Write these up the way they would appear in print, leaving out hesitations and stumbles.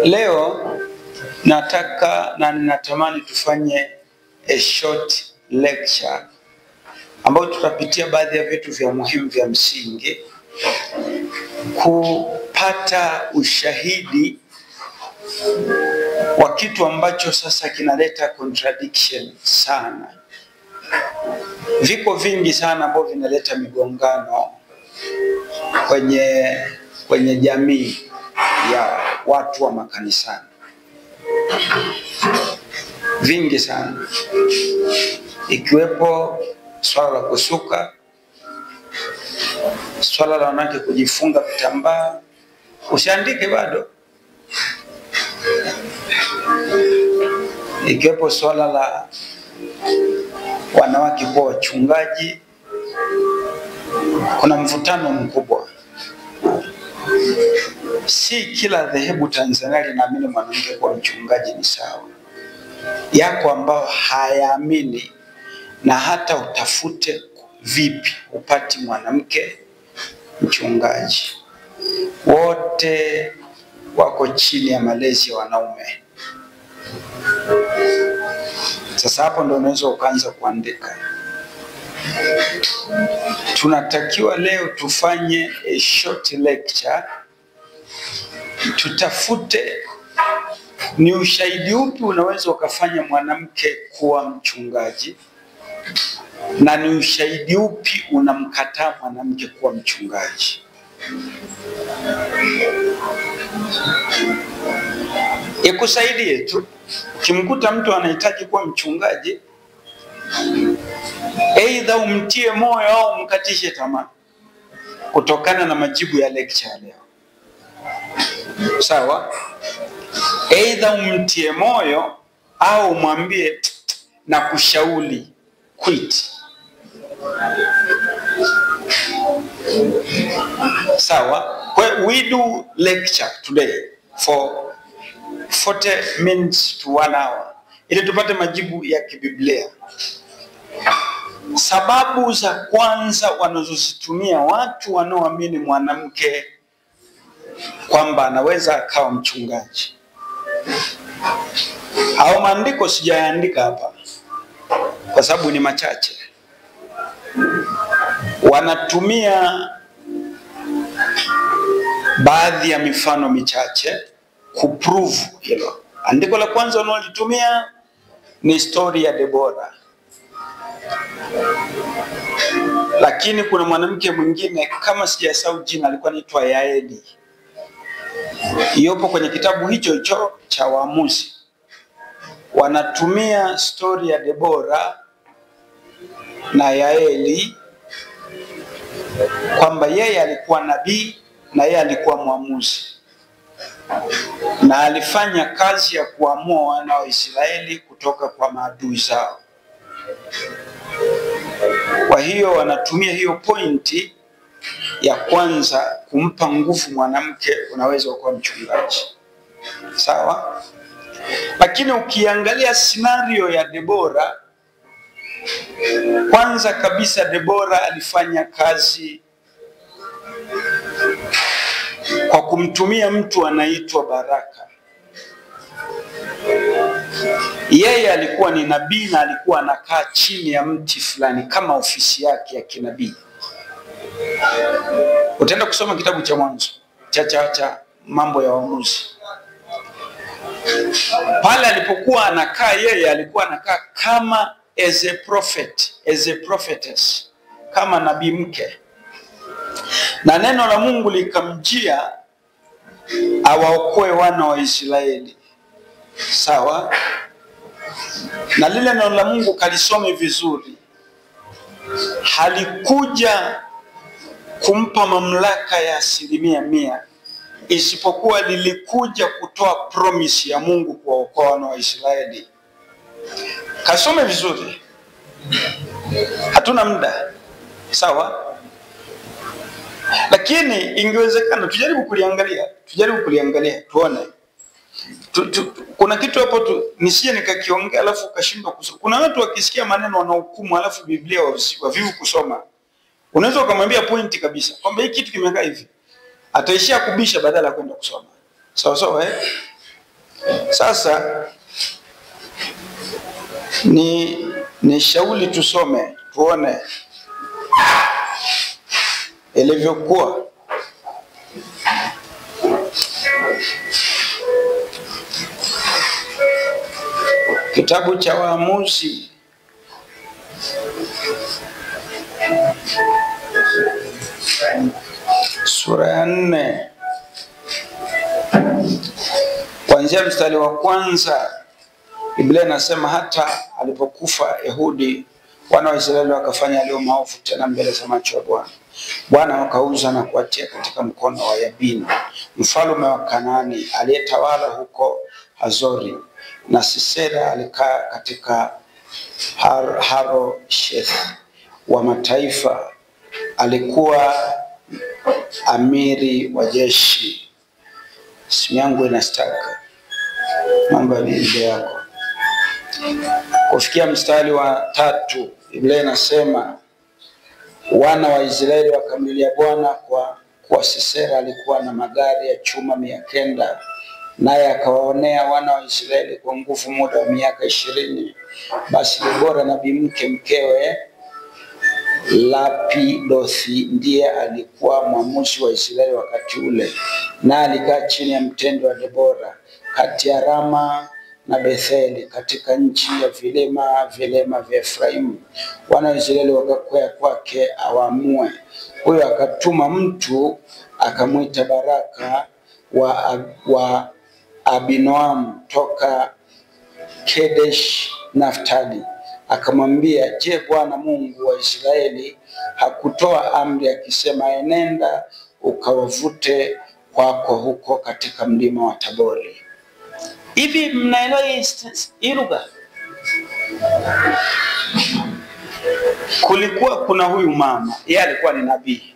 Leo nataka na ninatamani tufanye a short lecture ambayo tutapitia baadhi ya vitu vya muhimu vya msingi kupata ushahidi wa kitu ambacho sasa kinaleta contradiction sana. Viko vingi sana ambavyo vinaleta migongano kwenye jamii ya watu wa makanisani. Vingi sana. Ikiwepo swala la kusuka, swala la wanawake kujifunga vitambaa, usiandike bado. Ikiwepo swala la wanawake kuwa wachungaji, kuna mvutano mkubwa. Si kila dhehebu Tanzania linaamini mwanamke kuwa mchungaji ni sawa. Yako ambao hayaamini, na hata utafute vipi upati mwanamke mchungaji. Wote wako chini ya malezi ya wanaume. Sasa hapo ndio unaweza ukaanza kuandika. Tunatakiwa leo tufanye a short lecture. Tutafute ni ushahidi upi unaweza ukafanya mwanamke kuwa mchungaji, na ni ushahidi upi unamkataa mwanamke kuwa mchungaji. Ikusaidie tu. Ukimkuta mtu anahitaji kuwa mchungaji, aidha umtie moyo au umkatishe tamaa kutokana na majibu ya lecture leo. Sawa? Aidha umtie moyo au umwambie na kushauri quit. Sawa? We do lecture today for 40 minutes to 1 hour ili tupate majibu ya kibiblia. Sababu za kwanza wanazozitumia watu wanaoamini mwanamke kwamba anaweza akawa mchungaji, au maandiko sijaandika hapa kwa sababu ni machache, wanatumia baadhi ya mifano michache kuprove hilo. Andiko la kwanza wanalotumia ni story ya Debora. Lakini kuna mwanamke mwingine kama sijasahau jina alikuwa anaitwa Yaeli. Yupo kwenye kitabu hicho cha Waamuzi. Wanatumia story ya Debora na Yaeli kwamba yeye alikuwa nabii na yeye alikuwa mwamuzi, na alifanya kazi ya kuamua wana wa Israeli kutoka kwa maadui zao. Kwa hiyo wanatumia hiyo pointi ya kwanza kumpa nguvu mwanamke unaweza kuwa mchungaji. Sawa? Lakini ukiangalia scenario ya Debora, kwanza kabisa Debora alifanya kazi kwa kumtumia mtu anaitwa Baraka. Yeye alikuwa ni nabii na alikuwa anakaa chini ya mti fulani kama ofisi yake ya kinabii. Utaenda kusoma kitabu cha Mwanzo cha mambo ya Waamuzi. Pale alipokuwa anakaa yeye alikuwa anakaa kama as a prophet, as a prophetess, kama nabii mke. Na neno la Mungu likamjia awaokoe wana wa Israeli. Sawa? Na lile neno la Mungu kalisome vizuri. Halikuja kumpa mamlaka ya 100%, isipokuwa lilikuja kutoa promise ya Mungu kuwaokoa wana wa Israeli. Kasome vizuri. Hatuna muda. Sawa? Lakini ingewezekana tujaribu kuliangalia tuone. Kuna kitu hapo nisije nikakiongea alafu ukashindwa kusoma. Kuna watu wakisikia maneno wanahukumu alafu Biblia wavivu kusoma. Unaweza ukamwambia pointi kabisa kwamba hiki kitu kimekaa hivi. ataishia kubisha badala ya kwenda kusoma. Sawa sawa Sasa ni shauri tusome tuone ilivyokuwa. Kitabu cha Waamuzi sura ya 4 kuanzia mstari wa 1, Biblia inasema hata alipokufa Ehudi, wana wa Israeli wakafanya yaliyo maovu tena mbele za macho ya Bwana. Bwana wakauza na kuwatia katika mkono wa Yabini, mfalme wa Kanaani, aliyetawala huko Hazori, na Sisera alikaa katika Harosheth wa mataifa, alikuwa amiri wa jeshi. Simu yangu inastaka, mambo ya Biblia yako. Kufikia mstari wa 3, Biblia inasema wana wa Israeli wakamlilia Bwana kwa kuwa Sisera alikuwa na magari ya chuma 900, naye akawaonea wana wa Israeli kwa nguvu muda wa miaka 20. Basi Debora nabii mkewe Lapidothi ndiye alikuwa mwamuzi wa Israeli wakati ule, na alikaa chini ya mtende wa Debora kati ya Rama na Betheli katika nchi ya vilema vya Efraimu. Wana wa Israeli wakakwea kwake awaamue. Huyo akatuma mtu akamwita Baraka wa Abinoam toka Kedesh Naftali, akamwambia, je, Bwana Mungu wa Israeli hakutoa amri akisema, enenda ukawavute kwako huko katika mlima wa Tabori? Hivi mnaelewa hii lugha? Kulikuwa kuna huyu mama, yeye alikuwa ni nabii,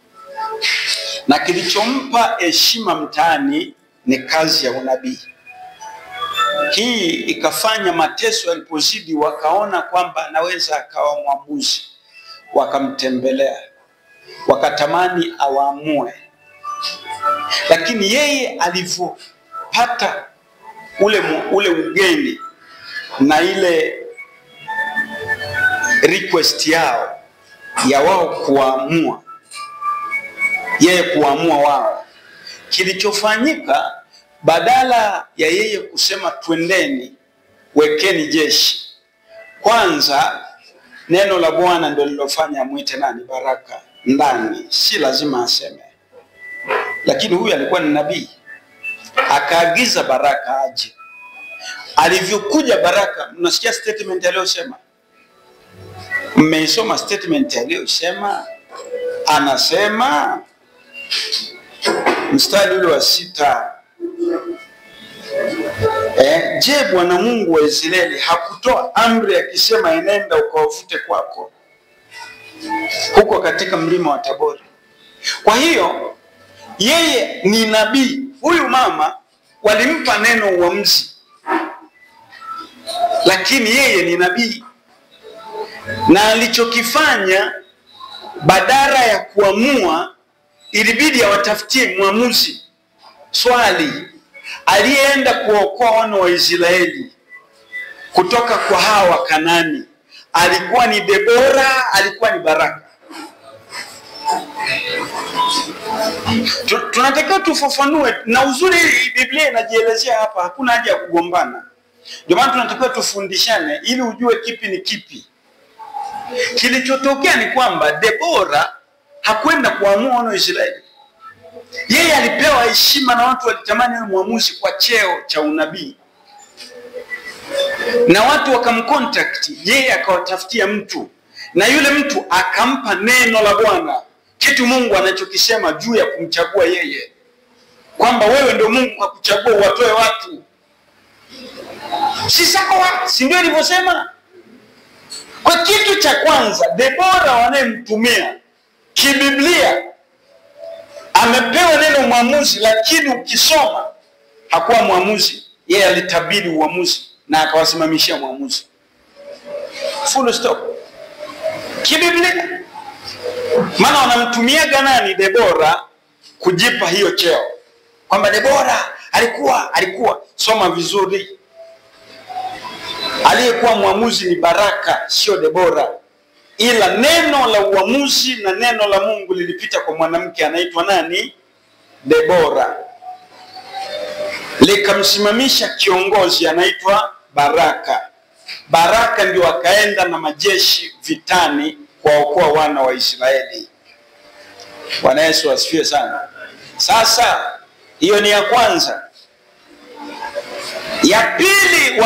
na kilichompa heshima mtaani ni kazi ya unabii. Hii ikafanya mateso yalipozidi, wakaona kwamba anaweza akawa mwamuzi, wakamtembelea, wakatamani awaamue. Lakini yeye alivyopata ule ugeni na ile request yao ya wao kuamua, yeye kuamua wao, kilichofanyika badala ya yeye kusema twendeni wekeni jeshi, kwanza neno la Bwana ndio lilofanya amwite nani? Baraka ndani. Si lazima aseme, lakini huyu alikuwa ni nabii, akaagiza Baraka aje. Alivyokuja Baraka, mnasikia statement aliyosema? Mmeisoma statement aliyosema? Anasema mstari ule wa 6, je, Bwana Mungu wa Israeli hakutoa amri akisema, enenda ukawavute kwako huko katika mlima wa Tabori? Kwa hiyo yeye ni nabii. Huyu mama walimpa neno uamuzi, lakini yeye ni nabii, na alichokifanya badala ya kuamua ilibidi awatafutie mwamuzi. Swali, aliyeenda kuokoa wana wa Israeli kutoka kwa hawa Kanaani alikuwa ni Debora, alikuwa ni Baraka? Tunatakiwa tufafanue, na uzuri Biblia inajielezea hapa, hakuna haja ya kugombana. Ndio maana tunatakiwa tufundishane ili ujue kipi ni kipi. Kilichotokea ni kwamba Debora hakwenda kuamua wana wa Israeli. Yeye alipewa heshima na watu walitamani awe mwamuzi kwa cheo cha unabii, na watu wakamcontact yeye, akawatafutia mtu, na yule mtu akampa neno la Bwana, kitu Mungu anachokisema juu ya kumchagua yeye, kwamba wewe ndio Mungu akuchagua watoe watu, si sawa? Si ndio alivyosema? Kwa kitu cha kwanza, Debora wanayemtumia kibiblia amepewa neno mwamuzi, lakini ukisoma hakuwa mwamuzi. Yeye alitabiri uamuzi na akawasimamishia mwamuzi. Full stop. Kibiblia. Maana wanamtumia nani? Debora kujipa hiyo cheo kwamba Debora alikuwa soma vizuri, aliyekuwa mwamuzi ni Baraka, sio Debora. Ila neno la uamuzi na neno la Mungu lilipita kwa mwanamke anaitwa nani? Debora. Likamsimamisha kiongozi anaitwa Baraka. Baraka ndio akaenda na majeshi vitani kuwaokoa wana wa Israeli. Bwana Yesu asifiwe sana. Sasa hiyo ni ya kwanza. Ya pili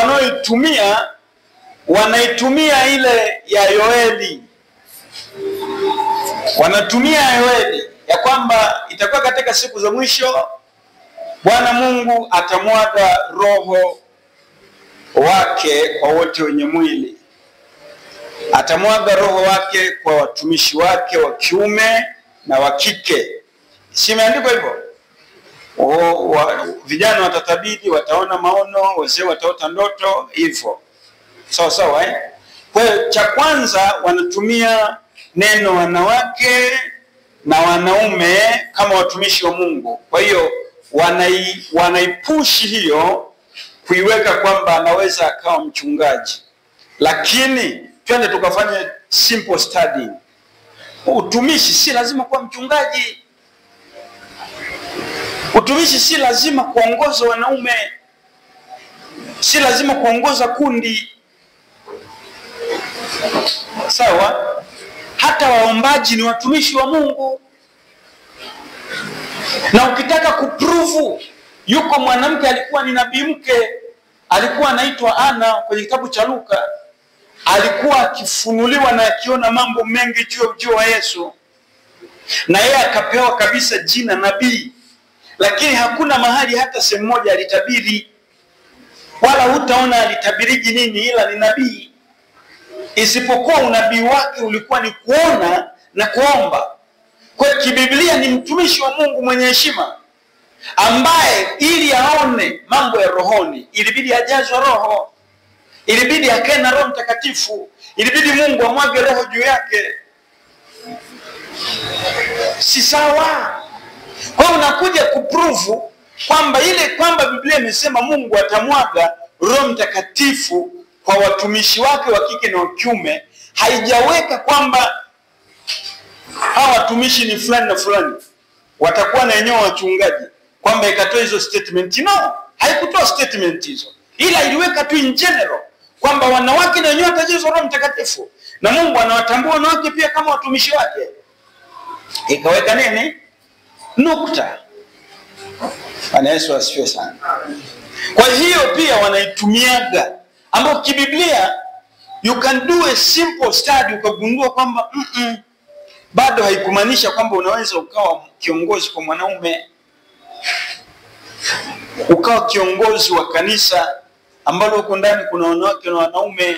wanaitumia ile ya Yoeli. Wanatumia Yoeli ya kwamba itakuwa katika siku za mwisho Bwana Mungu atamwaga roho wake kwa wote wenye mwili. Atamwaga roho wake kwa watumishi wake wa kiume na wa kike. Si imeandikwa hivyo? Vijana watatabiri, wataona maono, wazee wataota ndoto, hivyo. Sawa eh? Kwa hiyo cha kwanza wanatumia neno wanawake na wanaume kama watumishi wa Mungu. Kwa hiyo wanaipushi hiyo kuiweka kwamba anaweza akawa mchungaji. Lakini twende tukafanye simple study. Utumishi si lazima kuwa mchungaji. Utumishi si lazima kuongoza wanaume. Si lazima kuongoza kundi. Sawa? Hata waombaji ni watumishi wa Mungu. Na ukitaka kuprove yuko mwanamke alikuwa ni nabii mke, alikuwa anaitwa Ana kwenye kitabu cha Luka, alikuwa akifunuliwa na akiona mambo mengi juu ya Yesu, na yeye akapewa kabisa jina nabii, lakini hakuna mahali hata sehemu moja alitabiri, wala hutaona alitabiriji nini, ila ni nabii. Isipokuwa unabii wake ulikuwa ni kuona na kuomba. Kwa kibiblia ni mtumishi wa Mungu mwenye heshima, ambaye ili aone mambo ya rohoni ilibidi ajazwe roho, ilibidi akae na Roho Mtakatifu, ilibidi Mungu amwage roho juu yake. Si sawa? Kwa hiyo unakuja kuprove kwamba Biblia imesema Mungu atamwaga Roho Mtakatifu kwa watumishi wake wa kike na wa kiume, haijaweka kwamba hawa watumishi ni fulani na fulani watakuwa na wenyewe wachungaji, kwamba ikatoa hizo statement. No, haikutoa statement hizo, ila iliweka tu in general kwamba wanawake na wenyewe watajazwa Roho Mtakatifu na Mungu anawatambua wanawake pia kama watumishi wake. Ikaweka nini? Nukta. Bwana Yesu asifiwe sana. Kwa hiyo pia wanaitumiaga, ambao kibiblia you can do a simple study ukagundua kwamba bado haikumaanisha kwamba unaweza ukawa kiongozi kwa mwanaume, ukawa kiongozi wa kanisa ambalo huko ndani kuna wanawake na wanaume.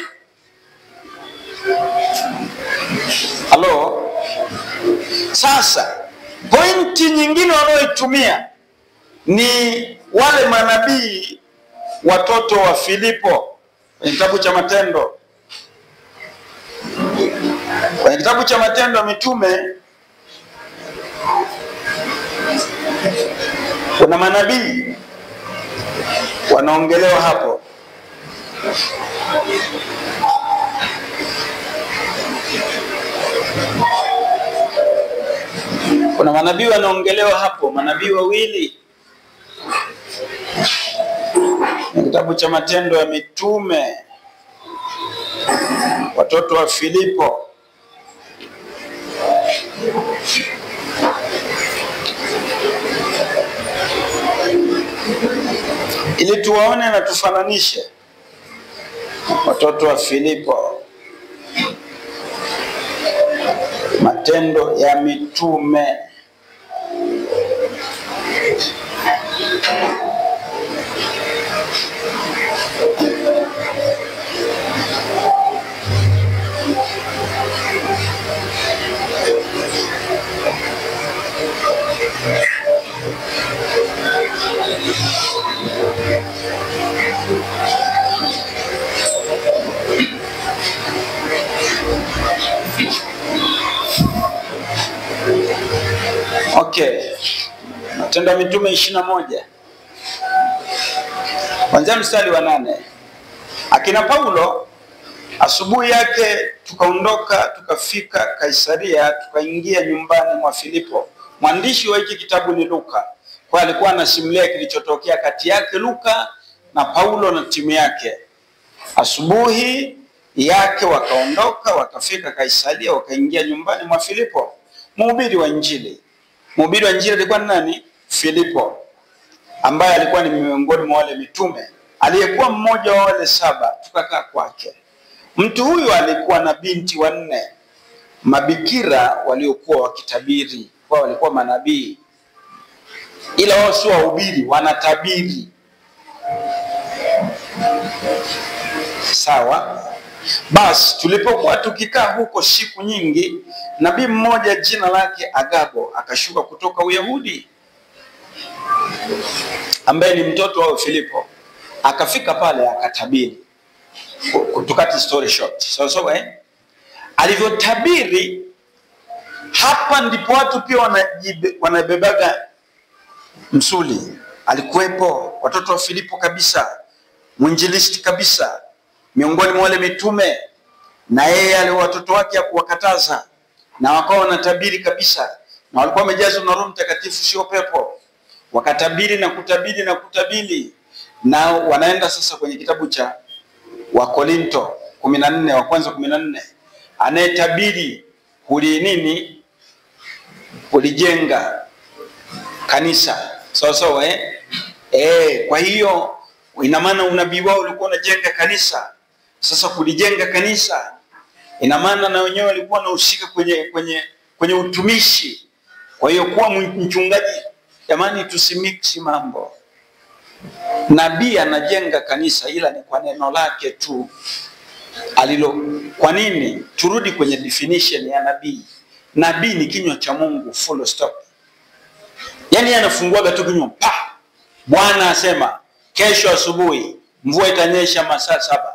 Halo? Sasa pointi nyingine wanaoitumia ni wale manabii watoto wa Filipo kwenye kitabu cha Matendo. Kwenye kitabu cha Matendo ya Mitume kuna manabii wanaongelewa hapo. Kuna manabii wanaongelewa hapo, manabii wawili. Kitabu cha Matendo ya Mitume, watoto wa Filipo. Ili tuwaone na tufananishe watoto wa Filipo. Matendo ya Mitume. Matendo ya Mitume 21 kuanzia mstari wa 8. Akina Paulo, asubuhi yake tukaondoka tukafika Kaisaria, tukaingia nyumbani mwa Filipo. Mwandishi wa hiki kitabu ni Luka, kwa alikuwa anasimulia kilichotokea kati yake Luka na Paulo na timu yake. Asubuhi yake wakaondoka wakafika Kaisaria, wakaingia nyumbani mwa Filipo, mhubiri wa Injili. Mhubiri wa Injili alikuwa nani? Filipo, ambaye alikuwa ni miongoni mwa wale mitume, aliyekuwa mmoja wa wale 7. Tukakaa kwake. Mtu huyu alikuwa na binti 4 mabikira waliokuwa wakitabiri. Wao walikuwa manabii, ila wao sio wahubiri, wanatabiri. Sawa? Basi tulipokuwa tukikaa huko siku nyingi, nabii mmoja jina lake Agabo akashuka kutoka Uyahudi, ambaye ni mtoto wa Filipo. Akafika pale akatabiri. Tukati story short. Alivyotabiri, hapa ndipo watu pia wanabebaga msuli. Alikuwepo watoto wa Filipo kabisa, mwinjilisti kabisa, miongoni mwa wale mitume, na yeye ale watoto wake kuwakataza, na wakawa wanatabiri kabisa, na walikuwa wamejazwa na Roho Mtakatifu, sio pepo. Wakatabiri na kutabiri na kutabiri, na wanaenda sasa kwenye kitabu cha Wakorinto 14, wa kwanza 14. Anayetabiri kulijenga kanisa. Kwa hiyo ina maana unabii wao ulikuwa unajenga kanisa. Sasa kulijenga kanisa ina maana na wenyewe walikuwa wanahusika kwenye utumishi. Kwa hiyo kuwa mchungaji, jamani, tusimiksi mambo. Nabii anajenga kanisa, ila ni kwa neno lake tu alilo. Kwa nini? Turudi kwenye definition ya nabii. Nabii ni kinywa cha Mungu, full stop. Yani anafunguaga tu kinywa, pa, Bwana asema kesho asubuhi mvua itanyesha masaa 7.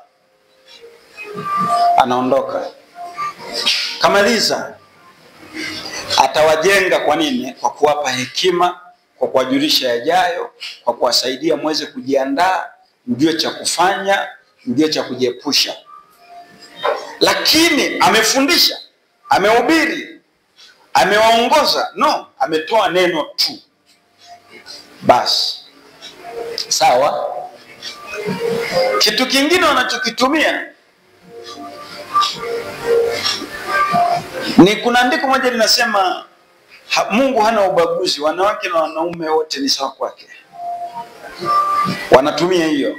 Anaondoka. Kamaliza. Atawajenga kwa nini? Kwa kuwapa hekima, kwa kuwajulisha yajayo, kwa kuwasaidia muweze kujiandaa, mjue cha kufanya, mjue cha kujiepusha. Lakini amefundisha, amehubiri, amewaongoza? No, ametoa neno tu. Basi. Sawa? Kitu kingine wanachokitumia ni, kuna andiko moja linasema Mungu hana ubaguzi, wanawake na wanaume wote ni sawa kwake. Wanatumia hiyo,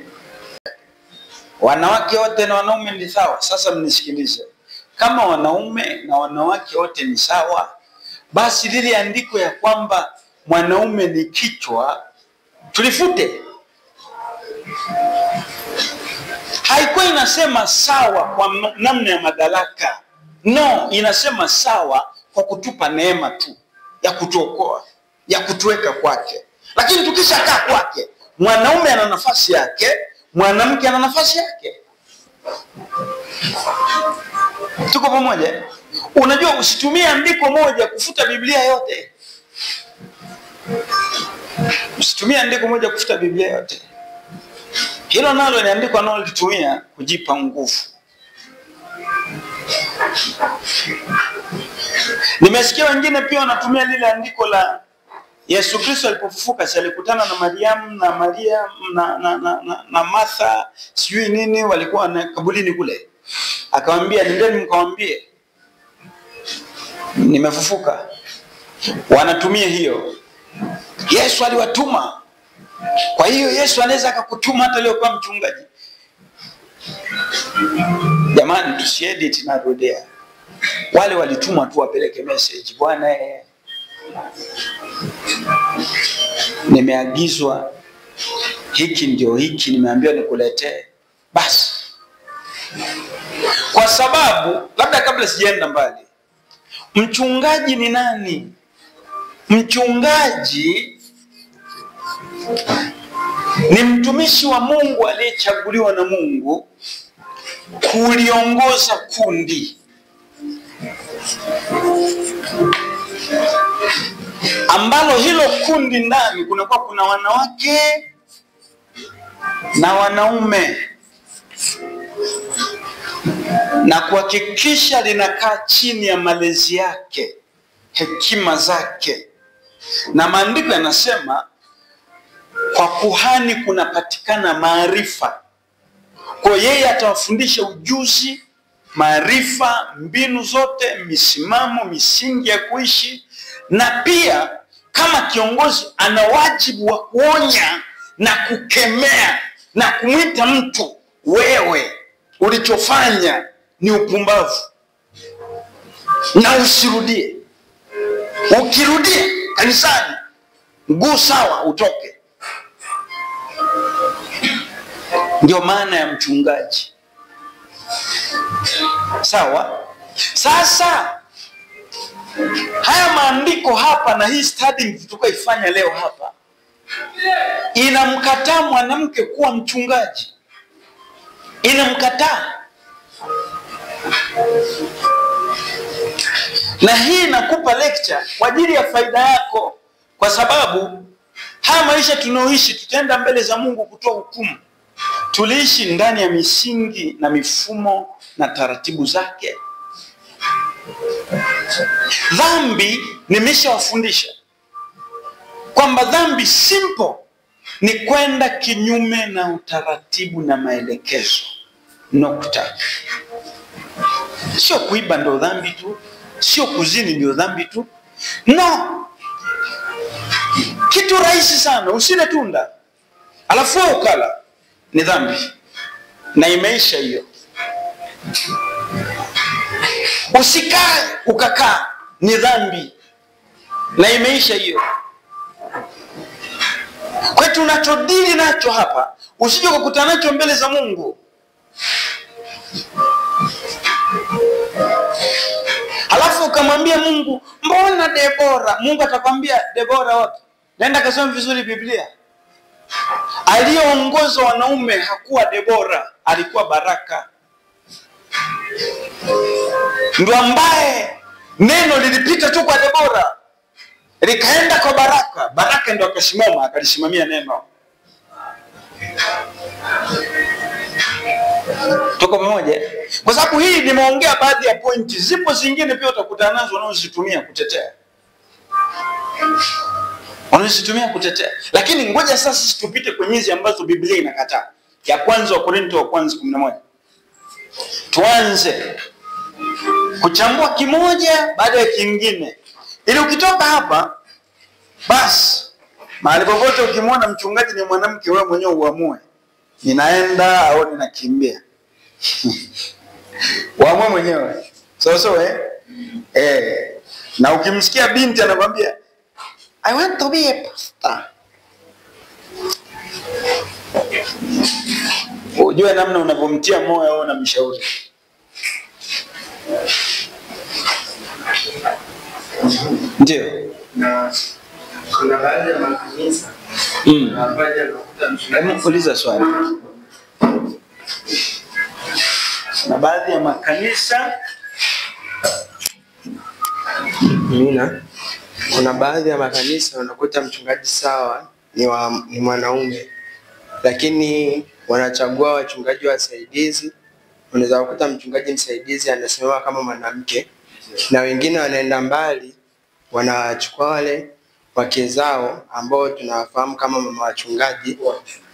wanawake wote na wanaume ni sawa. Sasa mnisikilize, kama wanaume na wanawake wote ni sawa, basi lile andiko ya kwamba mwanaume ni kichwa tulifute. Haikuwa inasema sawa kwa namna ya madaraka. No, inasema sawa kwa kutupa neema tu ya kutuokoa, ya kutuweka kwake. Lakini tukishakaa kwake, mwanaume ana nafasi yake, mwanamke ana nafasi yake. Tuko pamoja? Unajua, usitumie andiko moja kufuta Biblia yote. Usitumie andiko moja kufuta Biblia yote. Hilo nalo ni andiko analolitumia kujipa nguvu. Nimesikia wengine pia wanatumia lile andiko la Yesu Kristo alipofufuka, alikutana na Mariamu na Maria na Martha, sijui nini, walikuwa na kaburini kule. Akamwambia, nendeni mkawaambie nimefufuka. Wanatumia hiyo. Yesu aliwatuma. Kwa hiyo Yesu anaweza akakutuma hata leo kwa mchungaji. Jamani, tusiedit na rodea. Wale walitumwa tu wapeleke message, Bwana nimeagizwa hiki ndio hiki, nimeambiwa nikuletee. Basi. Kwa sababu labda kabla sijaenda mbali, mchungaji ni nani? Mchungaji ni mtumishi wa Mungu aliyechaguliwa na Mungu kuliongoza kundi. ambalo hilo kundi ndani kunakuwa kuna wanawake na wanaume, na kuhakikisha linakaa chini ya malezi yake, hekima zake. Na maandiko yanasema kwa kuhani kunapatikana maarifa. Kwa yeye atawafundisha ujuzi, maarifa, mbinu zote, misimamo, misingi ya kuishi. Na pia kama kiongozi ana wajibu wa kuonya na kukemea na kumwita mtu, wewe ulichofanya ni upumbavu na usirudie. Ukirudie kanisani, mguu sawa utoke. Ndio maana ya mchungaji. Sawa? Sasa haya maandiko hapa na hii study tutakayoifanya leo hapa inamkataa mwanamke kuwa mchungaji. Inamkataa. Na hii nakupa lecture kwa ajili ya faida yako, kwa sababu haya maisha tunaoishi, tutaenda mbele za Mungu kutoa hukumu. Tuliishi ndani ya misingi na mifumo na taratibu zake. Dhambi nimeshawafundisha kwamba dhambi simple ni kwenda kinyume na utaratibu na maelekezo. Nukta. Sio kuiba ndio dhambi tu, sio kuzini ndio dhambi tu. No. Kitu rahisi sana, usile tunda alafu ukala, ni dhambi. Na imeisha hiyo. Usikae ukakaa, ni dhambi. Na imeisha hiyo. Kwa tunachodili nacho hapa, usije kukutana nacho mbele za Mungu. Alafu ukamwambia Mungu, mbona Debora? Mungu atakwambia, Debora wapi? Nenda kasome vizuri Biblia. Aliyeongoza wanaume hakuwa Debora, alikuwa Baraka. Ndio ambaye neno lilipita tu kwa Debora, likaenda kwa Baraka. Baraka ndio akasimama, akalisimamia neno. Tuko pamoja? Kwa sababu hii nimeongea baadhi ya pointi, zipo zingine pia utakutana nazo unaozitumia kutetea. Unazitumia kutetea. Lakini ngoja sasa sisi tupite kwenye hizi ambazo Biblia inakataa. Ya kwanza wa Korinto wa kwanza 11. Tuanze kuchambua kimoja baada ya kingine. Ili ukitoka hapa, basi mahali popote ukimwona mchungaji ni mwanamke, wewe mwenyewe uamue, ninaenda au ninakimbia. Uamue mwenyewe. Na ukimsikia binti anakuambia, I want to be a pastor, ujue namna unavomtia moyo au unamshauri. Ndio. Na kuna baadhi ya makanisa ambayo yanakuta mchungaji. Uliza swali. Na baadhi ya makanisa, kuna baadhi ya makanisa unakuta mchungaji sawa ni mwanaume, lakini wanachagua wachungaji wasaidizi. Unaweza kukuta mchungaji msaidizi anasimama kama mwanamke, na wengine wanaenda mbali, wanachukua wale wake zao ambao tunawafahamu kama mama wachungaji,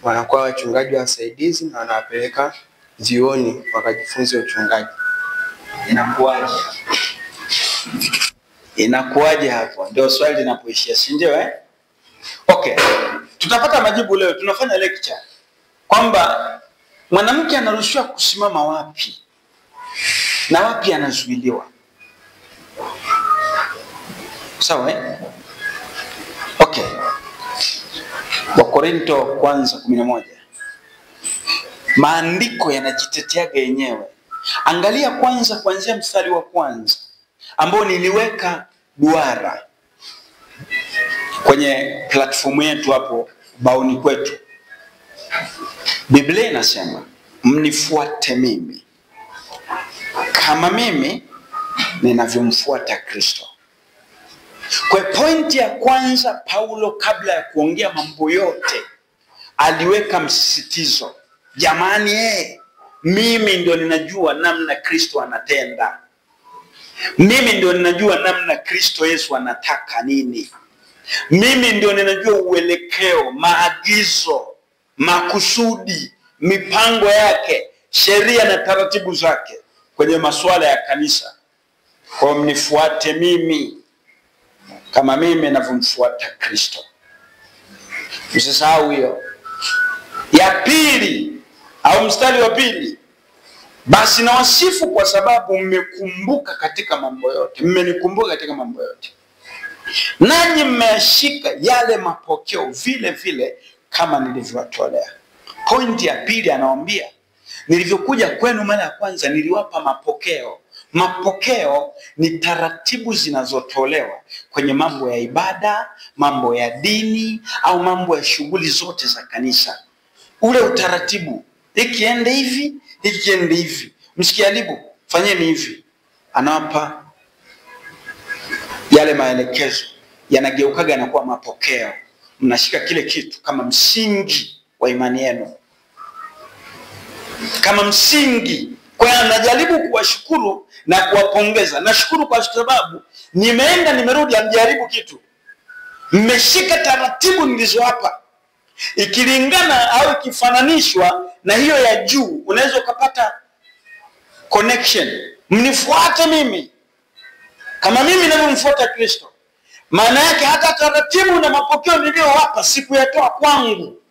wanakuwa wachungaji wasaidizi na wanawapeleka vioni wakajifunze uchungaji. Inakuwaje? Inakuwaje hapo? Ndio swali linapoishia, si ndio Okay. Tutapata majibu leo. Tunafanya lecture kwamba mwanamke anaruhusiwa kusimama wapi na wapi anazuiliwa. Sawa Okay. Wa Korinto kwanza 11. Maandiko yanajiteteaga yenyewe. Angalia kwanza kuanzia mstari wa kwanza ambao niliweka duara kwenye platform yetu hapo baoni kwetu. Biblia inasema, mnifuate mimi kama mimi ninavyomfuata Kristo. Kwa pointi ya kwanza, Paulo kabla ya kuongea mambo yote aliweka msisitizo. Jamani, mimi ndio ninajua namna Kristo anatenda. Mimi ndio ninajua namna Kristo Yesu anataka nini. Mimi ndio ninajua uelekeo, maagizo, makusudi, mipango yake, sheria na taratibu zake kwenye masuala ya kanisa. Kwa mnifuate mimi kama mimi ninavyomfuata Kristo. Msisahau hiyo. Ya pili au mstari wa pili, basi nawasifu kwa sababu mmekumbuka katika mambo yote. Mmenikumbuka katika mambo yote, nanyi mmeshika yale mapokeo vile vile kama nilivyowatolea. Pointi ya pili anawaambia, nilivyokuja kwenu mara ya kwanza niliwapa mapokeo. Mapokeo ni taratibu zinazotolewa kwenye mambo ya ibada, mambo ya dini au mambo ya shughuli zote za kanisa. Ule utaratibu, ikiende hivi, ikiende hivi, msikiaribu, fanyeni hivi. Anawapa yale maelekezo, yanageukaga yanakuwa mapokeo. Mnashika kile kitu kama msingi wa imani yenu, kama msingi. Kwa hiyo najaribu kuwashukuru na kuwapongeza. Nashukuru kwa sababu nimeenda nimerudi, hamjaribu kitu. Mmeshika taratibu nilizowapa. Ikilingana au ikifananishwa na hiyo ya juu, unaweza ukapata connection. Mnifuate mimi kama mimi ninavyomfuata Kristo. Maana yake hata taratibu na mapokeo niliyowapa sikuyatoa kwangu,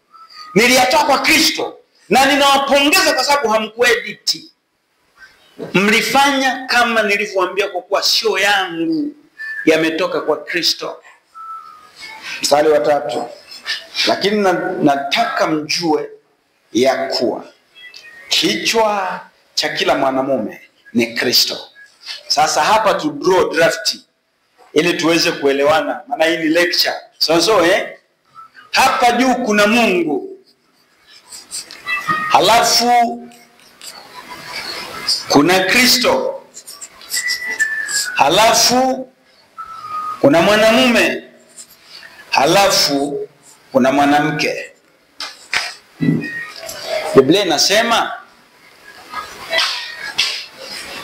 niliyatoa kwa Kristo. Na ninawapongeza kwa sababu hamkuedit. Mlifanya kama nilivyowaambia, kwa kuwa sio yangu, yametoka kwa Kristo. Mstari wa 3, lakini nataka mjue ya kuwa kichwa cha kila mwanamume ni Kristo. Sasa hapa tu draw draft ili tuweze kuelewana, maana hii ni lecture. Hapa juu kuna Mungu, halafu kuna Kristo, halafu kuna mwanamume, halafu kuna mwanamke. Biblia inasema,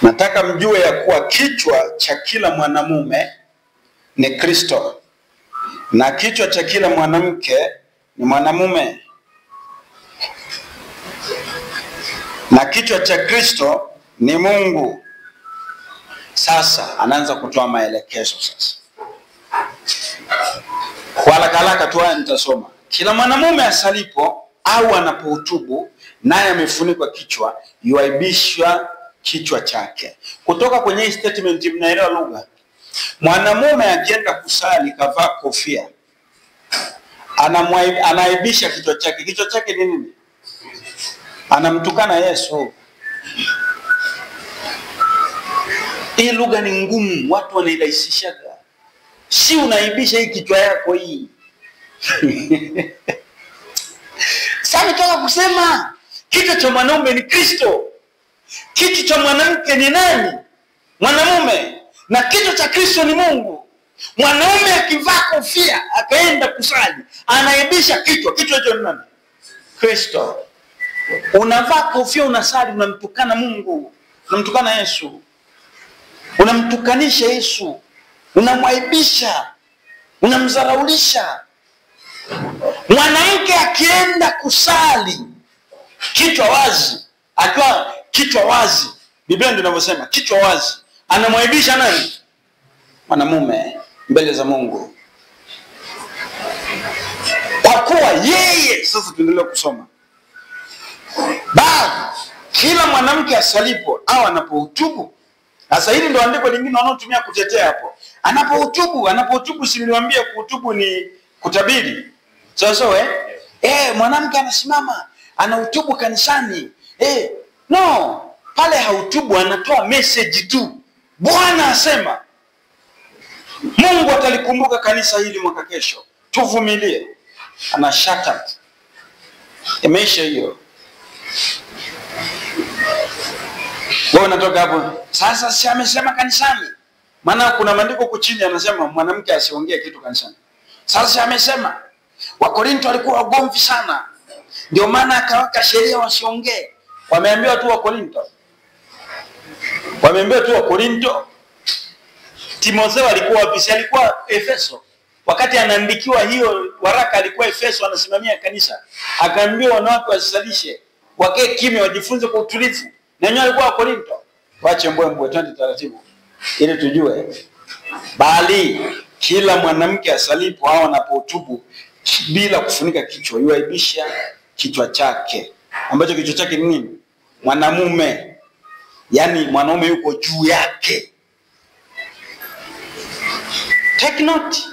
nataka mjue ya kuwa kichwa cha kila mwanamume ni Kristo, na kichwa cha kila mwanamke ni mwanamume, na kichwa cha Kristo ni Mungu. Sasa anaanza kutoa maelekezo sasa. Kwa haraka tu nitasoma. Kila mwanamume asalipo au anapohutubu, naye amefunikwa kichwa, yuaibishwa kichwa chake. Kutoka kwenye hii statement mnaelewa lugha. Mwanamume akienda kusali kavaa kofia, anaibisha kichwa chake. Kichwa chake ni nini? Anamtukana Yesu. Hii lugha ni ngumu, watu wanairahisishaga. Si unaibisha hii kichwa yako hii. Sasa nitoka kusema kichwa cha mwanaume ni Kristo. Kichwa cha mwanamke ni nani? Mwanamume. Na kichwa cha Kristo ni Mungu. Mwanaume akivaa kofia akaenda kusali, anaibisha kichwa. Kichwa hicho ni nani? Kristo. Unavaa kofia unasali, unamtukana Mungu, unamtukana Yesu, unamtukanisha Yesu, unamwaibisha, unamdharaulisha. Mwanamke akienda kusali kichwa wazi, akiwa kichwa wazi, Biblia ndio inavyosema kichwa wazi, anamwaibisha nani? Mwanamume mbele za Mungu. Kwa kuwa yeye, sasa tuendelee kusoma. Kila mwanamke asalipo au anapohutubu. Sasa hili ndio andiko lingine wanaotumia kutetea hapo. Anapohutubu si niliwaambia kuhutubu ni kutabiri. Mwanamke anasimama, anahutubu kanisani. No, pale hautubu, anatoa message tu. Bwana asema, Mungu atalikumbuka kanisa hili mwaka kesho. Tuvumilie. Ana shut up. Imeisha hiyo. Wewe unatoka hapo. Sasa si amesema kanisani. Maana kuna maandiko huko chini yanasema mwanamke asiongee kitu kanisani. Sasa amesema Wakorinto walikuwa wagomvi sana, ndio maana akaweka sheria wasiongee. Wameambiwa tu Wakorinto, wameambiwa tu Wakorinto. Timotheo alikuwa wapi? Alikuwa Efeso. Wakati anaandikiwa hiyo waraka alikuwa Efeso, anasimamia kanisa. Akaambiwa wanawake wasalishe, wakae kimya, wajifunze kwa utulivu. Na yeye alikuwa Wakorinto. Waache mbwembwe, twende taratibu ili tujue. Bali kila mwanamke asalipo au anapotubu bila kufunika kichwa, yuaibisha kichwa chake, ambacho kichwa chake ni nini? Mwanamume. Yaani mwanaume yuko juu yake. Take note.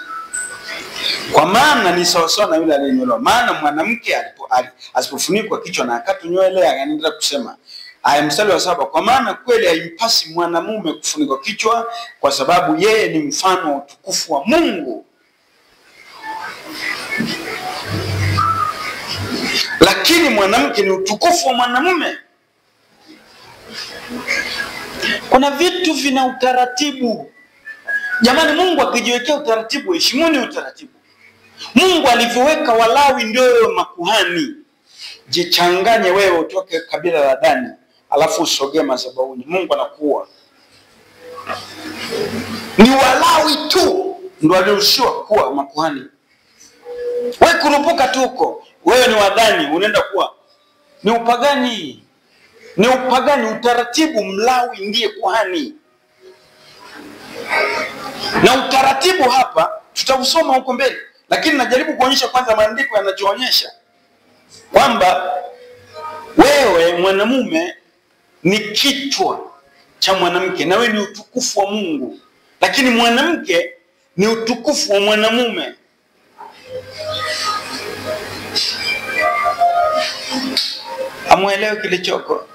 Kwa maana ni sawasawa na yule aliyenyolewa. Maana mwanamke asipofunikwa kichwa na akatu nywele, anaendelea kusema. Aya mstari wa 7, kwa maana kweli haimpasi mwanamume kufunikwa kichwa, kwa sababu yeye ni mfano wa utukufu wa Mungu. Lakini mwanamke ni utukufu wa mwanamume. Kuna vitu vina utaratibu. Jamani, Mungu akijiwekea utaratibu, heshimuni utaratibu. Mungu alivyoweka Walawi ndio makuhani. Jichanganye wewe utoke kabila la Dani, alafu usogee madhabahuni. Mungu anakuwa. Ni Walawi tu ndio waliruhusiwa kuwa makuhani. Wewe kurupuka tuko, wewe ni Wadani unaenda kuwa. Ni upagani. Ni upagani, utaratibu. Mlawi ndiye kuhani. Na utaratibu hapa tutausoma huko mbele, lakini najaribu kuonyesha kwanza maandiko yanachoonyesha kwamba wewe mwanamume ni kichwa cha mwanamke na wewe ni utukufu wa Mungu, lakini mwanamke ni utukufu wa mwanamume. Amuelewe kilichoko.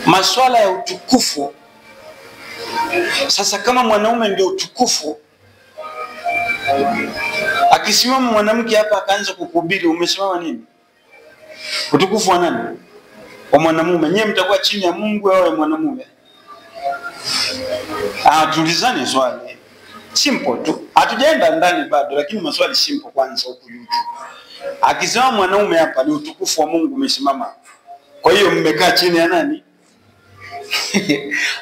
Masuala ya utukufu. Sasa kama mwanaume ndio utukufu, akisimama mwanamke hapa akaanza kukuhubiri, umesimama nini? Utukufu wa nani? Wa mwanamume. Nyewe mtakuwa chini ya Mungu au mwanamume? Tulizane swali. Simple tu. Hatujaenda ndani bado, lakini maswali simple kwanza huku juu. Akisema mwanaume hapa ni utukufu wa Mungu umesimama. Kwa hiyo mmekaa chini ya nani?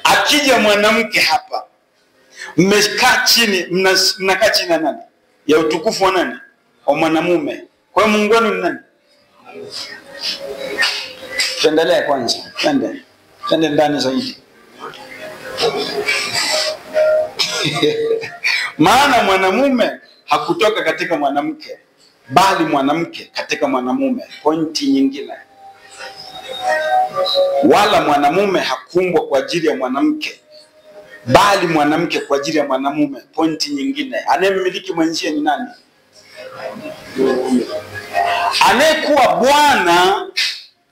Akija mwanamke hapa, mmekaa chini, mnakaa chini ya nani? Ya utukufu wa nani? Wa mwanamume. Kwa hiyo Mungu ni nani? Tuendelee kwanza. Twende ndani zaidi. Maana mwanamume hakutoka katika mwanamke, bali mwanamke katika mwanamume. Pointi nyingine. Wala mwanamume hakuumbwa kwa ajili ya mwanamke, bali mwanamke kwa ajili ya mwanamume. Pointi nyingine. Anayemiliki mwenzie ni nani? Anayekuwa bwana.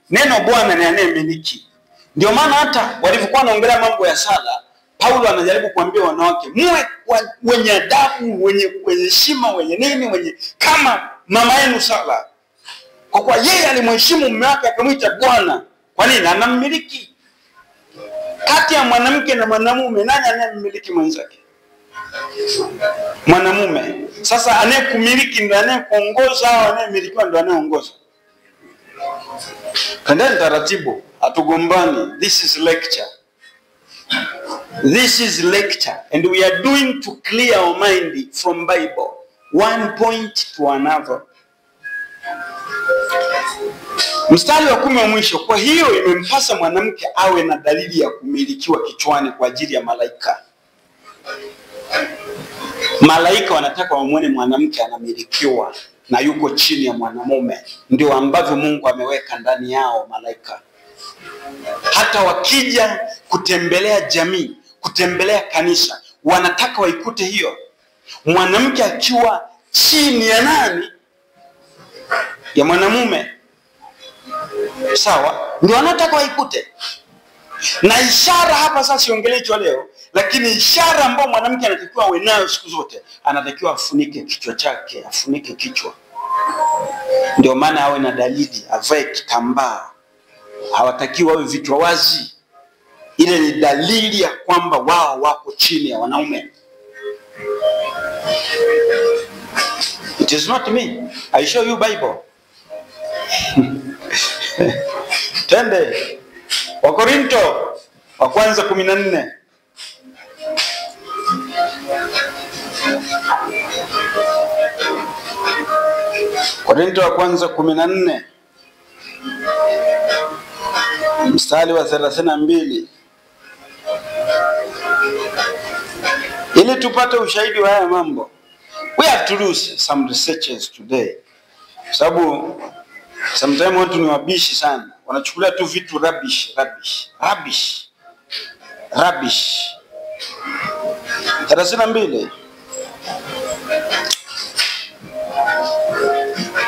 Neno bwana ni anayemiliki. Ndio maana hata walivyokuwa wanaongelea mambo ya sala, Paulo anajaribu kuambia wanawake, muwe wenye adabu, wenye heshima, wenye nini, wenye kama mama yenu Sala. Kwa kuwa yeye alimheshimu mume wake akamwita bwana. Kwa nini? Anamiliki. Kati ya mwanamke na mwanamume, nani anayemiliki mwenzake? Mwanamume. Sasa anayekumiliki ndio anayekuongoza au anayemilikiwa ndio anayeongoza? Kandani taratibu, hatugombani. This is lecture. This is lecture, and we are doing to clear our mind from Bible, one point to another. Mstari wa 10 wa mwisho, kwa hiyo imempasa mwanamke awe na dalili ya kumilikiwa kichwani kwa ajili ya malaika. Malaika wanataka wamuone mwanamke anamilikiwa na yuko chini ya mwanamume. Ndio ambavyo Mungu ameweka ndani yao malaika. Hata wakija kutembelea jamii, kutembelea kanisa, wanataka waikute hiyo mwanamke akiwa chini ya nani? Ya mwanamume. Sawa? Ndio wanataka waikute. Na ishara hapa sasa siongelee hicho leo, lakini ishara ambayo mwanamke anatakiwa awe nayo siku zote, anatakiwa afunike kichwa chake, afunike kichwa. Ndio maana awe na dalili, avae kitambaa. Hawatakiwa wawe vichwa wazi. Ile ni dalili ya kwamba wao wako chini ya wanaume. It is not me. I show you Bible. Twende Wakorinto wa kwanza 14. Korinto wa kwanza 14 mstari wa 32. Ili tupate ushahidi wa haya mambo, we have to do some researches today. Sababu sometimes watu ni wabishi sana, wanachukulia tu vitu rubbish. 32.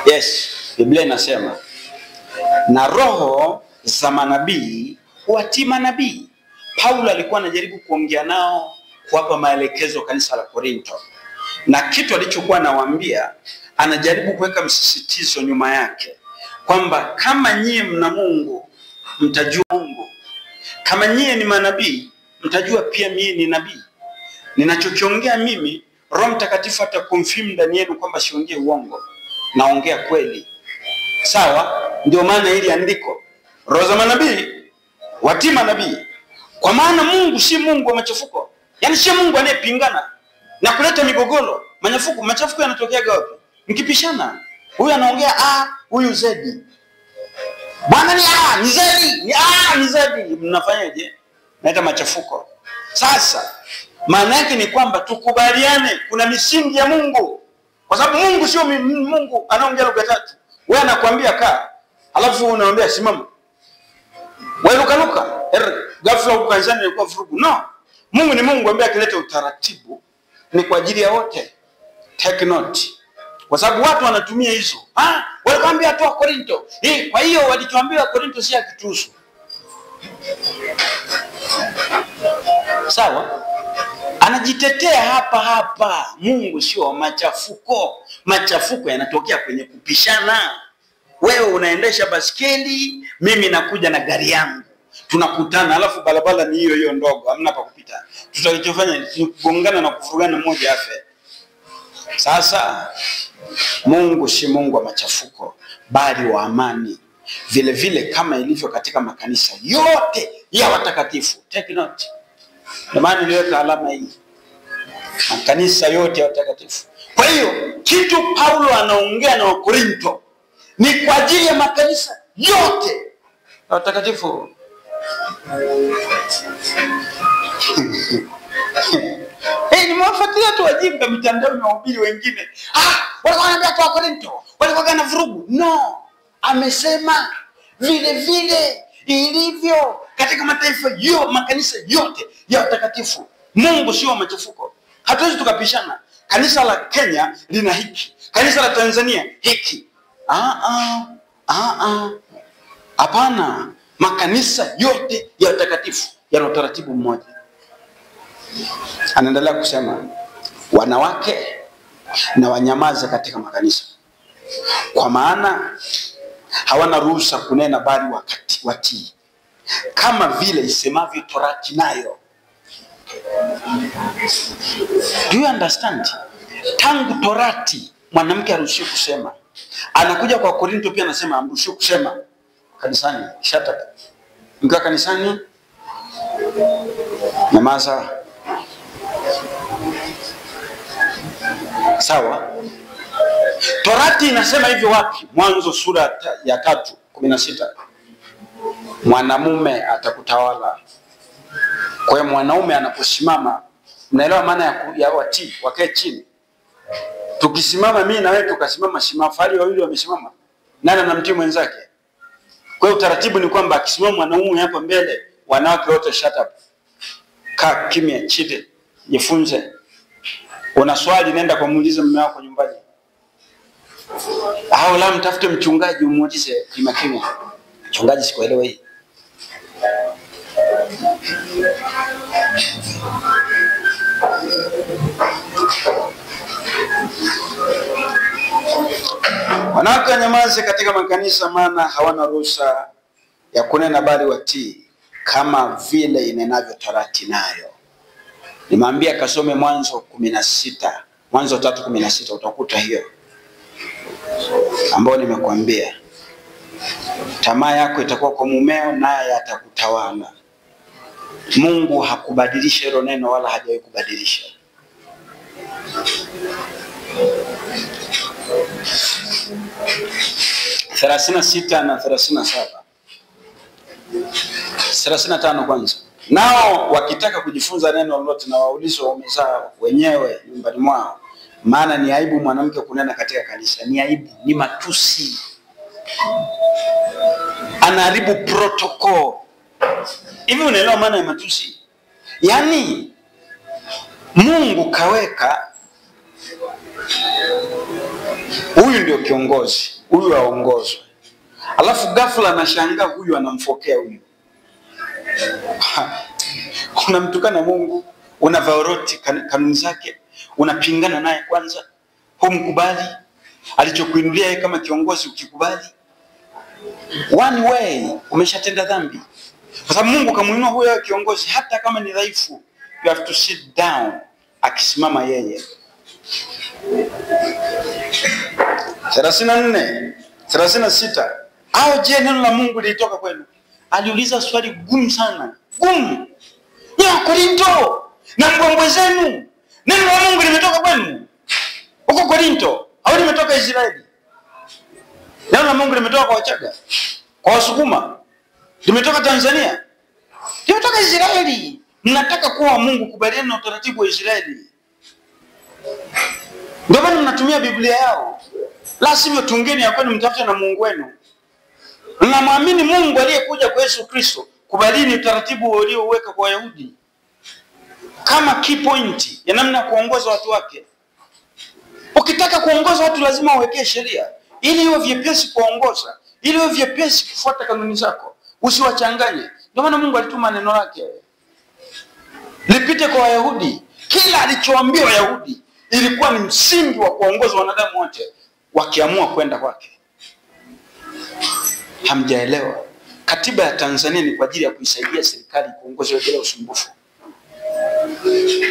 Yes, Biblia inasema na roho za manabii huwatii manabii. Paulo alikuwa anajaribu kuongea nao, kuwapa maelekezo kanisa la Korinto, na kitu alichokuwa anawaambia, anajaribu kuweka msisitizo nyuma yake kwamba kama nyie mna Mungu mtajua Mungu, kama nyie ni manabii mtajua pia mimi ni nabii. Ninachokiongea mimi, Roho Mtakatifu atakonfirm ndani yenu kwamba siongee uongo, naongea kweli. Sawa? Ndio maana ili andiko roho za manabii watii manabii. Kwa maana Mungu si Mungu wa machafuko. Yaani si Mungu anayepingana na kuleta migogoro. Machafuko yanatokea wapi? Mkipishana. Huyu anaongea A, huyu Z. Bwana ni A, ni Z, ni Z. Mnafanyaje? Naita machafuko. Sasa maana yake ni kwamba tukubaliane kuna misingi ya Mungu. Kwa sababu Mungu sio Mungu anaongea lugha tatu. Wewe anakuambia kaa, alafu unaambia simama. Wewe luka. Ghafla ukaanzana ilikuwa vurugu. No. Mungu ni Mungu ambaye akileta utaratibu ni kwa ajili ya wote. Take note. Kwa sababu watu wanatumia hizo. Walikwambia tu wa Korinto. Kwa hiyo walituambia wa Korinto si akituhusu. Sawa? Anajitetea hapa. Mungu sio machafuko. Machafuko yanatokea kwenye kupishana. Wewe unaendesha baskeli, mimi nakuja na gari yangu. Tunakutana, alafu barabara ni hiyo ndogo, hamna pa kupita. Tutakachofanya ni kugongana na kufurugana mmoja afe. Sasa Mungu si Mungu wa machafuko, bali wa amani. Vile vile kama ilivyo katika makanisa yote ya watakatifu. Take note. Ndio maana niliweka alama hii. Makanisa yote ya watakatifu. Kwa hiyo kitu Paulo anaongea na Wakorinto ni kwa ajili ya makanisa yote ya watakatifu. Nimewafuatilia tu wajinga mitandao na wahubiri wengine. Wanaambia tu Wakorinto walikuwa na vurugu. No. Amesema vile vile ilivyo katika mataifa yote, makanisa yote ya watakatifu. Mungu sio machafuko. Hatuwezi tukapishana. Kanisa la Kenya lina hiki, kanisa la Tanzania hiki. Hapana. Makanisa yote ya watakatifu yana utaratibu mmoja. Anaendelea kusema wanawake na wanyamaze katika makanisa, kwa maana hawana ruhusa kunena bali wakati watii, kama vile isemavyo Torati nayo. Do you understand? Tangu Torati mwanamke haruhusiwi kusema. Anakuja kwa Korinto pia anasema haruhusiwi kusema kanisani. Shut up. Mkiwa kanisani nyamaza. Sawa? Torati inasema hivyo wapi? Mwanzo sura ya 3:16. Mwanamume atakutawala. Kwa hiyo mwanaume anaposimama, mnaelewa maana ya watii, wakae chini. Tukisimama mimi na wewe tukasimama, simafari wawili wamesimama, nani anamtii mwenzake? Kwa hiyo utaratibu ni kwamba akisimama mwanaume hapa mbele, wanawake wote shut up. Kaa kimya, chide, jifunze. Una swali nenda kwa muulize mume wako nyumbani. Au la mtafute mchungaji umuulize kimya. Mchungaji sikuelewa hii. Wanawake nyamaze katika makanisa, maana hawana ruhusa ya kunena bali watii, kama vile inenavyo Torati nayo. Nimwambia kasome Mwanzo 16, Mwanzo 3:16, utakuta hiyo ambayo nimekuambia. Tamaa yako itakuwa kwa mumeo, naye atakutawala. Mungu hakubadilisha hilo neno, wala hajawahi kubadilisha. 36 na 37. 35 kwanza. Nao wakitaka kujifunza neno lolote na waulize waume zao wenyewe nyumbani mwao, maana ni aibu mwanamke kunena katika kanisa. Ni aibu, ni matusi. Anaharibu protocol. Hivi unaelewa maana ya matusi? Yaani Mungu kaweka huyu ndio kiongozi, huyu aongozwe. Alafu ghafla anashangaa huyu anamfokea huyu. Unamtukana Mungu, unaviolate kanuni zake, unapingana naye kwanza, humkubali alichokuinulia yeye kama kiongozi, ukikubali one way umeshatenda dhambi. Kwa sababu Mungu kamuinua huyo kiongozi hata kama ni dhaifu, you have to sit down akisimama yeye. 34, 36. Au je, neno la Mungu lilitoka kwenu? Aliuliza swali gumu sana. Gumu. Ni Korinto na mbwembwe zenu. Neno la Mungu limetoka kwenu huko Korinto au limetoka Israeli? Neno la Mungu limetoka kwa Wachaga, kwa Wasukuma, limetoka Tanzania, limetoka Israeli. Mnataka kuwa Mungu, kubaliana na utaratibu wa Israeli. Ndio maana mnatumia Biblia yao. La sivyo tungeni ya kwenu, mtafute na Mungu wenu. Mnamwamini Mungu aliyekuja kwa Yesu Kristo, kubalini utaratibu ulioweka kwa Wayahudi kama key point ya namna kuongoza watu wake. Ukitaka kuongoza watu lazima uwekee sheria ili iwe vyepesi kuongoza, ili iwe vyepesi kufuata kanuni zako, usiwachanganye. Ndio maana Mungu alituma neno lake lipite kwa Wayahudi. Kila alichoambia Wayahudi ilikuwa ni msingi wa kuongoza wanadamu wote wakiamua kwenda kwake. Hamjaelewa? Katiba ya Tanzania ni kwa ajili ya kuisaidia serikali kuongoza bila usumbufu.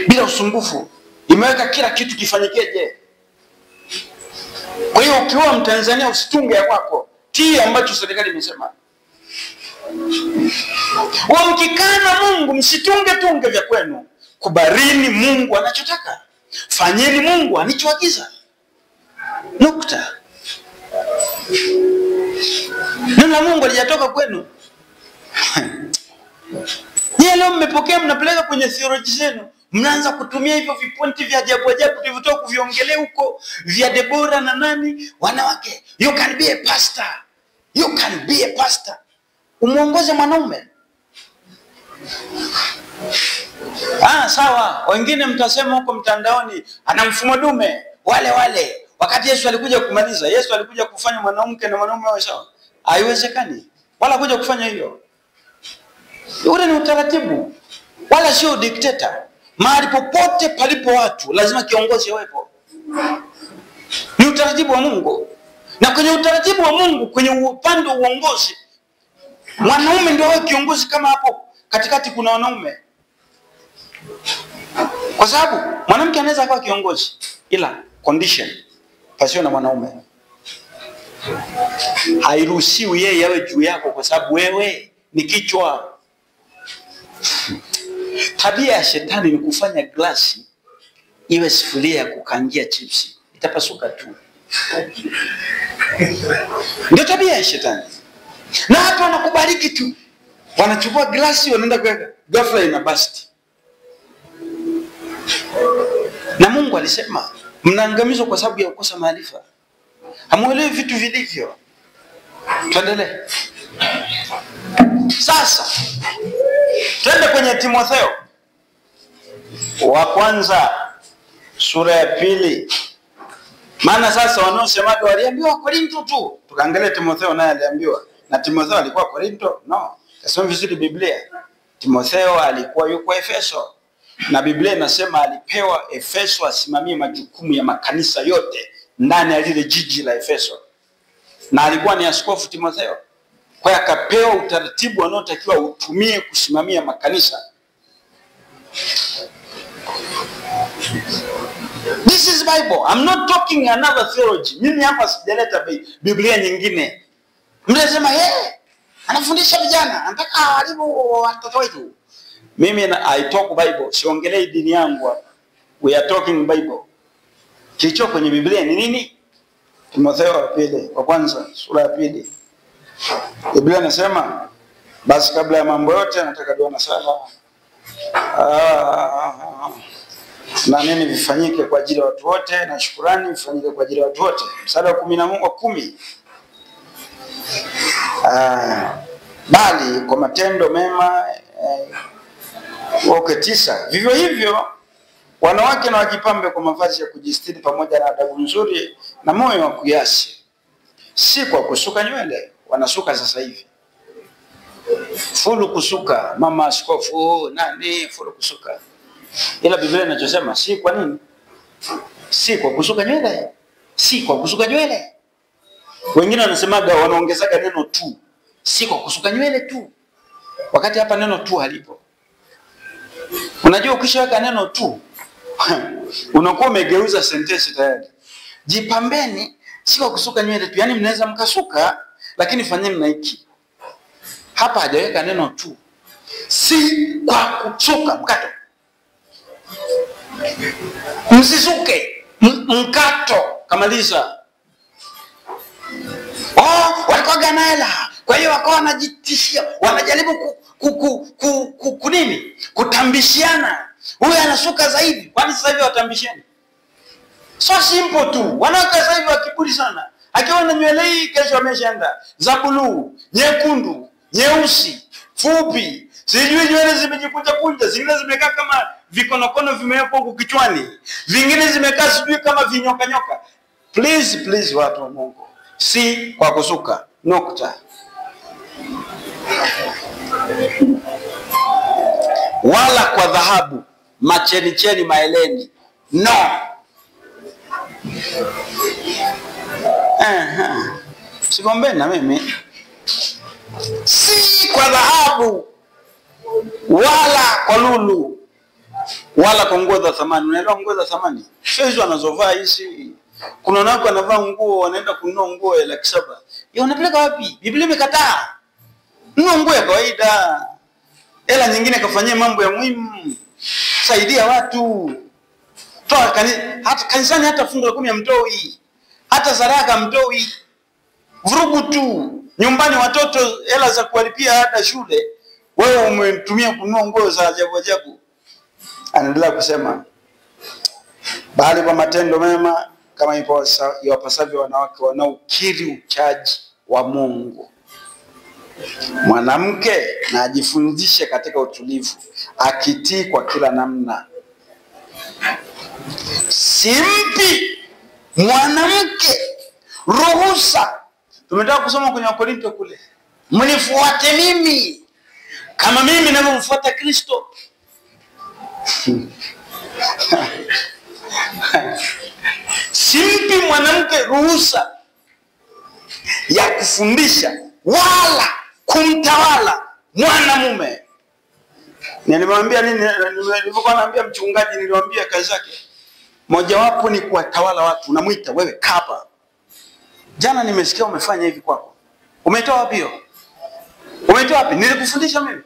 Bila usumbufu. Imeweka kila kitu kifanyikeje. Kwa hiyo ukiwa Mtanzania usitunge ya kwako, tii ambacho serikali imesema. Mkikana Mungu msitunge vya kwenu. Kubarini Mungu anachotaka. Fanyeni Mungu anichoagiza. Nukta. Neno la Mungu lijatoka kwenu. Nyie leo mmepokea, mnapeleka kwenye theology zenu, mnaanza kutumia hivyo viponti vya ajabu tulivyotoka kuviongelea huko vya Deborah na nani wanawake. You can be a pastor. You can be a pastor. Umuongoze mwanaume. Sawa, wengine mtasema huko mtandaoni ana mfumo dume wale. Wakati Yesu alikuja kumaliza, Yesu alikuja kufanya mwanamke na mwanaume wawe sawa. Haiwezekani. Wala kuja kufanya hiyo. Ule ni utaratibu. Wala sio dikteta. Mahali popote palipo watu lazima kiongozi awepo. Ni utaratibu wa Mungu. Na kwenye utaratibu wa Mungu, kwenye upande wa uongozi, mwanaume ndio awe kiongozi. Kama hapo katikati kuna wanaume, kwa sababu mwanamke anaweza kuwa kiongozi, ila condition pasio na mwanaume. Hairuhusiwi yeye awe juu yako kwa sababu wewe ni kichwa. Tabia ya shetani ni kufanya glasi iwe sufuria ya kukangia chipsi, itapasuka tu. Ndio tabia ya shetani. Na watu wanakubariki tu, wanachukua glasi wanaenda kuweka, ghafla ina bust. Na Mungu alisema mnaangamizwa kwa sababu ya kukosa maarifa. Hamuelewi vitu vilivyo. Tuendelee. Sasa twende kwenye Timotheo wa kwanza sura ya 2. Maana sasa wanaosema waliambiwa Korinto tu. Tukaangalia Timotheo naye aliambiwa. Na Timotheo alikuwa Korinto? No. Kasoma vizuri Biblia. Timotheo alikuwa yuko Efeso. Na Biblia inasema alipewa Efeso asimamie majukumu ya makanisa yote ndani ya lile jiji la Efeso. Na alikuwa ni askofu Timotheo. Kwa hiyo akapewa utaratibu unaotakiwa utumie kusimamia makanisa. This is Bible. I'm not talking another theology. Mimi hapa sijaleta Biblia nyingine. Mnasema anafundisha vijana, anataka walimu watoto wetu. Mimi I talk Bible, siongelei dini yangu hapa. We are talking Bible. Kilicho kwenye Biblia ni nini? Timotheo wa pili, wa kwanza, sura ya 2. Biblia inasema, basi kabla ya mambo yote nataka dua na sala na nini vifanyike kwa ajili ya watu wote, na shukrani vifanyike kwa ajili ya watu wote. Mstari wa 10. Bali kwa matendo mema wote 9. Vivyo hivyo wanawake na wakipambe kwa mavazi ya kujistiri pamoja na adabu nzuri na moyo wa kiasi, si kwa kusuka nywele. Wanasuka sasa hivi fulu kusuka, mama askofu nani fulu kusuka. Ila Biblia inachosema si kwa nini? Si kwa kusuka nywele. Si kwa kusuka nywele. Wengine wanasemaga, wanaongezaga neno tu. Si kwa kusuka nywele tu. Wakati hapa neno tu halipo. Unajua ukishaweka neno tu unakuwa umegeuza sentensi tayari. Jipambeni, si kwa kusuka nywele tu. Yaani mnaweza mkasuka lakini fanyeni na hiki. Hapa hajaweka neno tu. Si kwa kusuka mkato. Msisuke mkato kamaliza. Walikuwa ganaela. Kwa hiyo wakawa wanajitishia, wanajaribu kunini? Kutambishiana. Huyu anasuka zaidi. Kwani sasa hivi watambishiani? So simple tu. Wanawake sasa hivi wakiburi sana. Akiwa na nywele hii kesho ameshaenda za buluu, nyekundu, nyeusi, fupi. Sijui nywele zimejikunja, zingine zimekaa kama vikonokono vimewekwa huko kichwani. Vingine zimekaa sijui kama vinyoka. Please watu wa Mungu. Si kwa kusuka. Nukta. Wala kwa dhahabu, macheni maeleni. No. Sigombeni na mimi. Si kwa dhahabu, wala kwa lulu, wala kwa nguo za thamani. Unaelewa nguo za thamani? Sio hizo anazovaa hizi. Kuna wanawake wanavaa nguo, wanaenda kununua nguo ya 700,000. Unapeleka wapi? Biblia imekataa. Nunua nguo ya kawaida. Hela nyingine kafanyia mambo ya muhimu. Saidia watu. Toa hata kanisani, hata fungu la 10 mtoi. Hata sadaka mtoi. Vurugu tu. Nyumbani watoto hela za kuwalipia hata shule, wewe umetumia kununua nguo za ajabu. Anaendelea kusema, bali kwa matendo mema kama iwapasavyo wanawake wanaokiri uchaji wa Mungu. Mwanamke na ajifundishe katika utulivu, akitii kwa kila namna. Simpi mwanamke ruhusa. Tumetaka kusoma kwenye Wakorintho kule. Mnifuate mimi kama mimi ninavyomfuata Kristo. Simpi mwanamke ruhusa ya kufundisha wala kumtawala mwanamume. Nilimwambia nini? Nilipokuwa naambia mchungaji, niliwaambia kazi yake mojawapo ni kuwatawala watu. Unamuita wewe kapa. Jana nimesikia umefanya hivi kwako. Umetoa wapi hiyo? Umetoa wapi? Nilikufundisha mimi.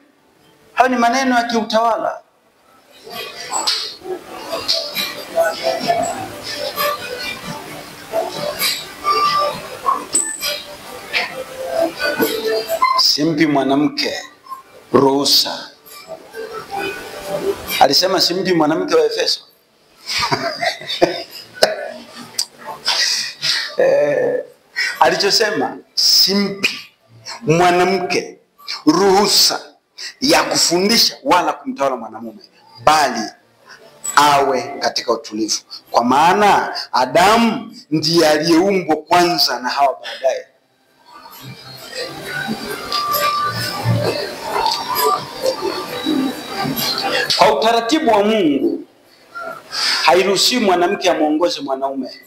Hayo ni maneno ya kiutawala. Simpi mwanamke ruhusa. Alisema simpi mwanamke wa Efeso. Alichosema simpi mwanamke ruhusa ya kufundisha wala kumtawala mwanamume, bali awe katika utulivu. Kwa maana Adamu ndiye aliyeumbwa kwanza na Hawa baadaye. Kwa utaratibu wa Mungu hairuhusiwi mwanamke amuongoze mwanaume.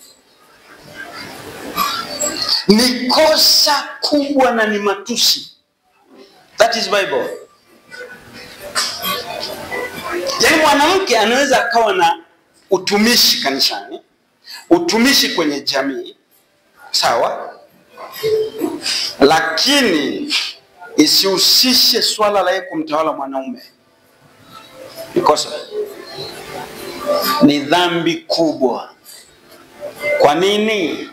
Ni kosa kubwa na ni matusi That is Bible. Yaani mwanamke anaweza akawa na utumishi kanisani, utumishi kwenye jamii, sawa? Lakini isihusishe swala la yeye kumtawala mwanaume. Because ni dhambi kubwa. Kwa nini?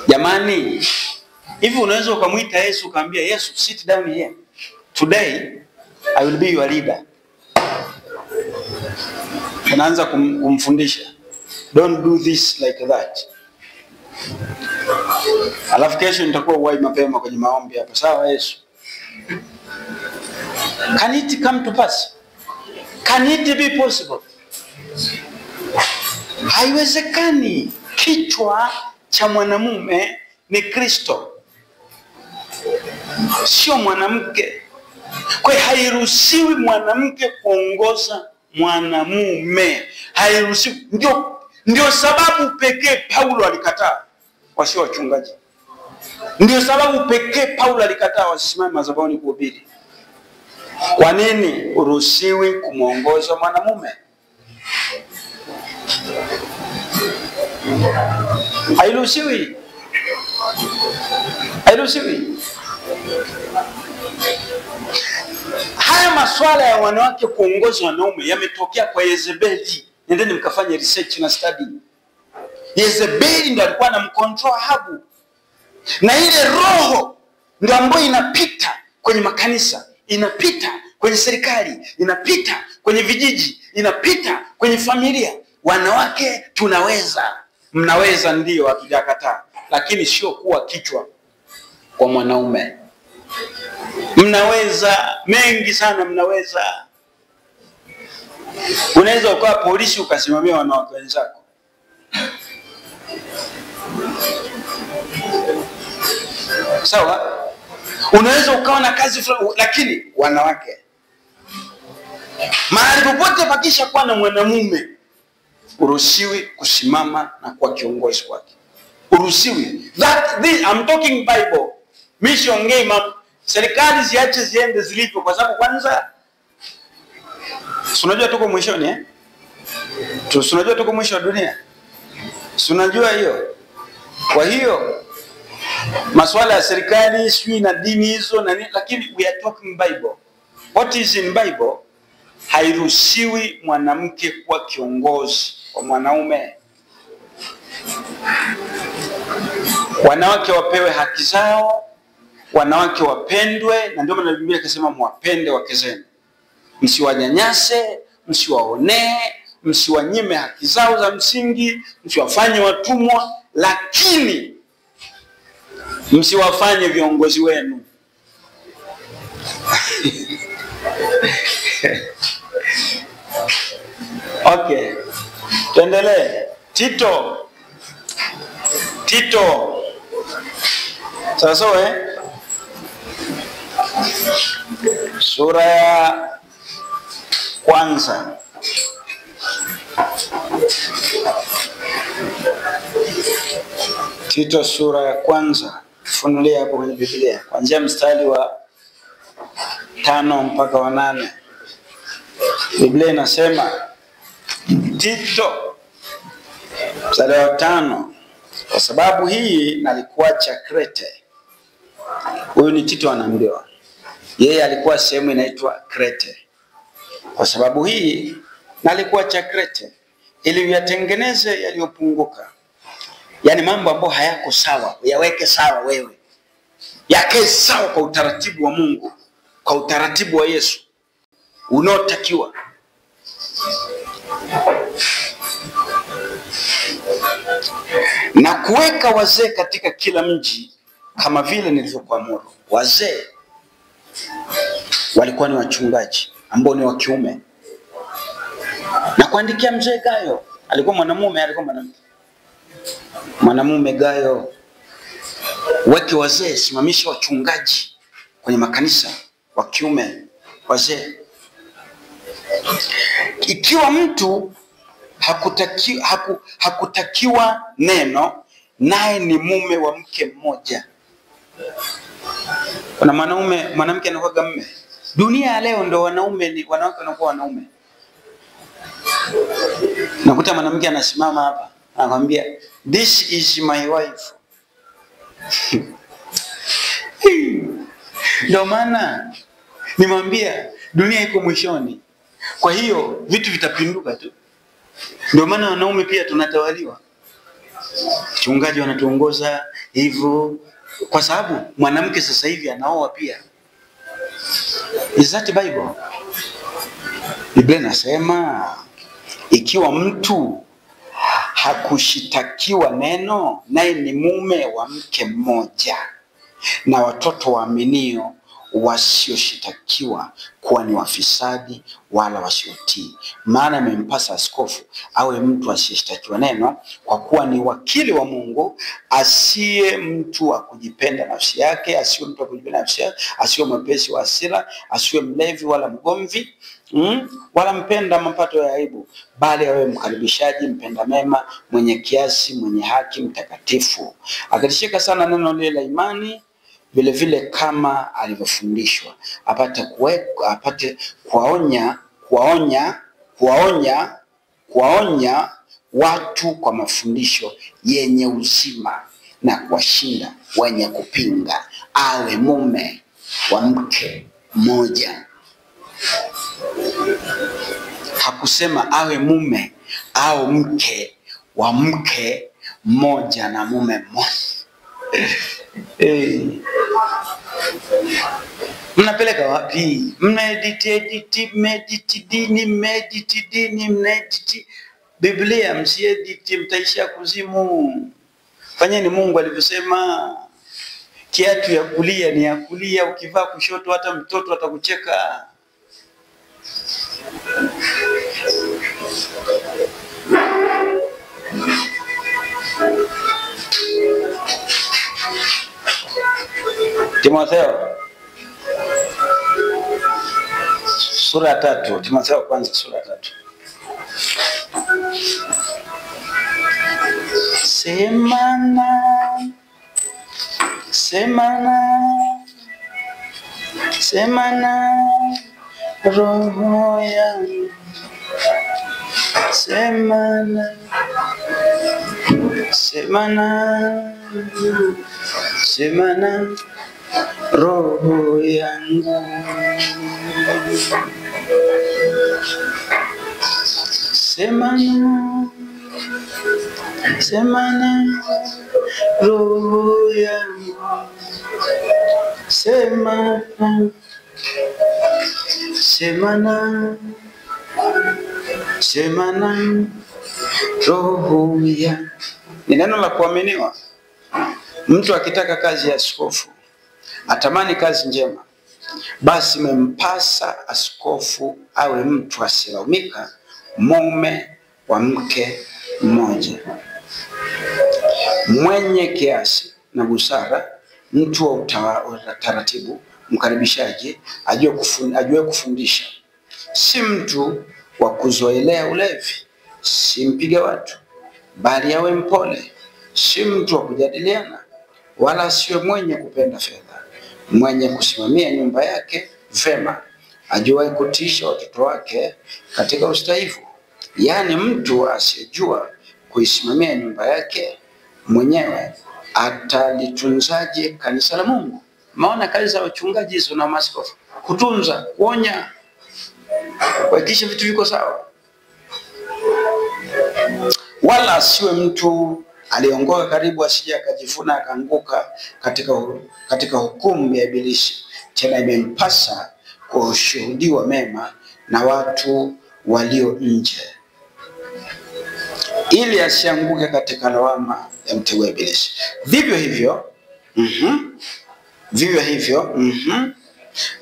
Jamani, hivi unaweza ukamwita Yesu ukamwambia Yesu, sit down here. Today I will be your leader. Unaanza kumfundisha. Don't do this like that. Alafu kesho nitakuwa uwai mapema kwenye maombi hapa. Sawa Yesu? Can it come to pass? Can it be possible? Haiwezekani. Kichwa cha mwanamume ni Kristo, sio mwanamke. Kwa hiyo hairuhusiwi mwanamke kuongoza mwanamume. Hairuhusiwi. Ndio sababu pekee Paulo alikataa wasio wachungaji. Ndio sababu pekee Paulo alikataa wasisimame madhabahuni kuhubiri. Kwa nini uruhusiwi kumuongoza mwanamume? Hairuhusiwi. Hairuhusiwi. Haya masuala ya wanawake kuongoza wanaume yametokea kwa Yezebeli. Nendeni mkafanye research na study. Yezebeli ndiye alikuwa anamcontrol Ahabu. Na ile roho ndio ambayo inapita kwenye makanisa, inapita kwenye serikali, inapita kwenye vijiji, inapita kwenye familia. Wanawake tunaweza. Mnaweza, ndio, hatujakataa, lakini sio kuwa kichwa kwa mwanaume. Mnaweza mengi sana, mnaweza. Unaweza ukawa polisi ukasimamia wanawake wenzako. Sawa? Unaweza ukawa na kazi fulani, lakini wanawake. Mahali popote pakisha kuwa na mwanamume, uruhusiwi kusimama na kuwa kiongozi wake. Uruhusiwi. I'm talking Bible. Mimi siongei mambo serikali ziache ziende zilivyo, kwa sababu kwanza unajua tuko mwishoni tunajua tuko mwisho wa dunia. Unajua hiyo. Kwa hiyo masuala ya serikali sijui na dini hizo na nini, lakini we are talking Bible. What is in Bible? Hairuhusiwi mwanamke kuwa kiongozi kwa mwanaume. Wanawake wapewe haki zao, wanawake wapendwe, na ndio maana Biblia inasema mwapende wake zenu. Msiwanyanyase, msiwaonee, msiwanyime haki zao za msingi, msiwafanye watumwa, lakini msiwafanye viongozi wenu. Okay. Tuendelee. Tito. Sasa sura ya kwanza. Tito sura ya kwanza. Funulia hapo kwenye Biblia kuanzia mstari wa 5 mpaka wa 8. Biblia inasema Tito mstari wa 5, kwa sababu hii nalikuacha Krete. Huyu ni Tito anaambiwa. Yeye alikuwa sehemu inaitwa Krete. Kwa sababu hii nalikuacha Krete ili uyatengeneze yaliyopunguka. Yaani mambo ambayo hayako sawa, uyaweke sawa wewe. Yake sawa kwa utaratibu wa Mungu, kwa utaratibu wa Yesu unaotakiwa. Na kuweka wazee katika kila mji kama vile nilivyokuamuru. Wazee walikuwa ni wachungaji ambao ni wa kiume. Na kuandikia mzee Gayo, alikuwa mwanamume, alikuwa mwanamke. Mwanamume Gayo, weke wazee, simamisha wachungaji kwenye makanisa wa kiume, wazee. Ikiwa mtu hakutakiwa neno, naye ni mume wa mke mmoja. Kuna mwanamke anakuwa mme. Dunia ya leo ndo wanawake wanakuwa wanaume. Nakuta mwanamke anasimama hapa, anakuambia this is my wife. Ndio maana nimwambia dunia iko mwishoni. Kwa hiyo vitu vitapinduka tu. Ndio maana wanaume pia tunatawaliwa. Chungaji wanatuongoza hivyo kwa sababu mwanamke sasa hivi anaoa pia. Is that Bible? Biblia inasema ikiwa mtu hakushitakiwa neno, naye ni mume wa mke mmoja, na watoto waaminio wasioshitakiwa kuwa ni wafisadi wala wasiotii. Maana imempasa askofu awe mtu asiyeshitakiwa neno, kwa kuwa ni wakili wa Mungu, asiye mtu wa kujipenda nafsi yake, asiwe mtu wa kujipenda nafsi yake, asiwe mwepesi wa hasira, asiwe mlevi wala mgomvi, wala mpenda mapato ya aibu, bali awe mkaribishaji, mpenda mema, mwenye kiasi, mwenye haki, mtakatifu, akilishika sana neno lile la imani, vile vile kama alivyofundishwa, apate kuwaonya watu kwa mafundisho yenye uzima, na kuwashinda wenye kupinga. Awe mume wa mke mmoja. Hakusema awe mume au mke wa mke mmoja na mume mmoja. Mnapeleka wapi? Mediti Biblia, msiediti mtaishia kuzimu. Fanyeni Mungu alivyosema. Kiatu ya kulia ni ya kulia, ukivaa kushoto hata mtoto atakucheka. Timotheo sura 3, Timotheo kwanza sura 3. Semana roho yangu, semana roho yangu, semana roho yangu, semana roho yangu. Ni neno la kuaminiwa. Mtu akitaka kazi ya askofu, atamani kazi njema, basi mempasa askofu awe mtu asilaumika, mume wa mke mmoja, mwenye kiasi na busara, mtu wa taratibu, mkaribishaji, ajue kufundisha, si mtu wa kuzoelea ulevi, si mpiga watu, bali awe mpole, si mtu wa kujadiliana, wala asiwe mwenye kupenda fedha, mwenye kusimamia nyumba yake vema, ajue kutiisha watoto wake katika ustahivu. Yaani mtu asiyejua kuisimamia nyumba yake mwenyewe, atalitunzaje kanisa la Mungu? Maana kazi za wachungaji hizo na maaskofu kutunza, kuonya, kuhakikisha vitu viko sawa. Wala asiwe mtu aliongoka karibu, asije akajifuna akaanguka katika hukumu ya Ibilisi. Tena imempasa kushuhudiwa mema na watu walio nje, ili asianguke katika lawama ya mtego wa Ibilisi. Vivyo hivyo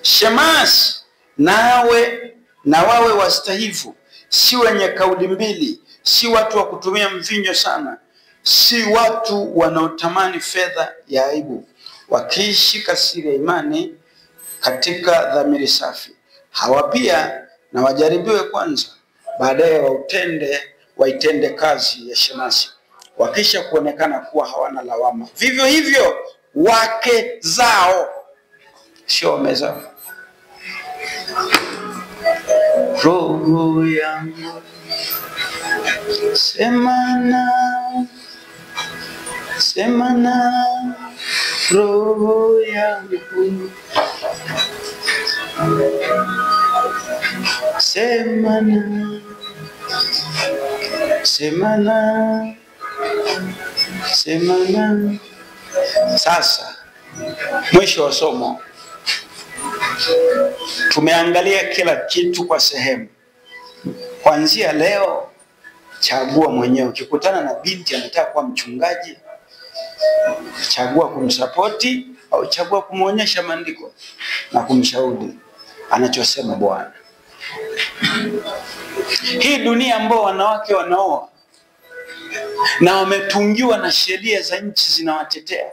shemasi na wawe wastahivu, si wenye kauli mbili, si watu wa kutumia mvinyo sana, si watu wanaotamani fedha ya aibu, wakishika siri ya imani katika dhamiri safi. Hawa pia na wajaribiwe kwanza, baadaye waitende kazi ya shemasi, wakisha kuonekana kuwa hawana lawama. Vivyo hivyo wake zao sio meza. Roho yangu sema na roho yangu, sema na. Sasa mwisho wa somo tumeangalia kila kitu kwa sehemu. Kuanzia leo chagua mwenyewe. Ukikutana na binti anataka kuwa mchungaji, chagua kumsapoti au chagua kumuonyesha maandiko na kumshauri anachosema Bwana. Hii dunia ambao wanawake wanaoa na wametungiwa na sheria za nchi zinawatetea.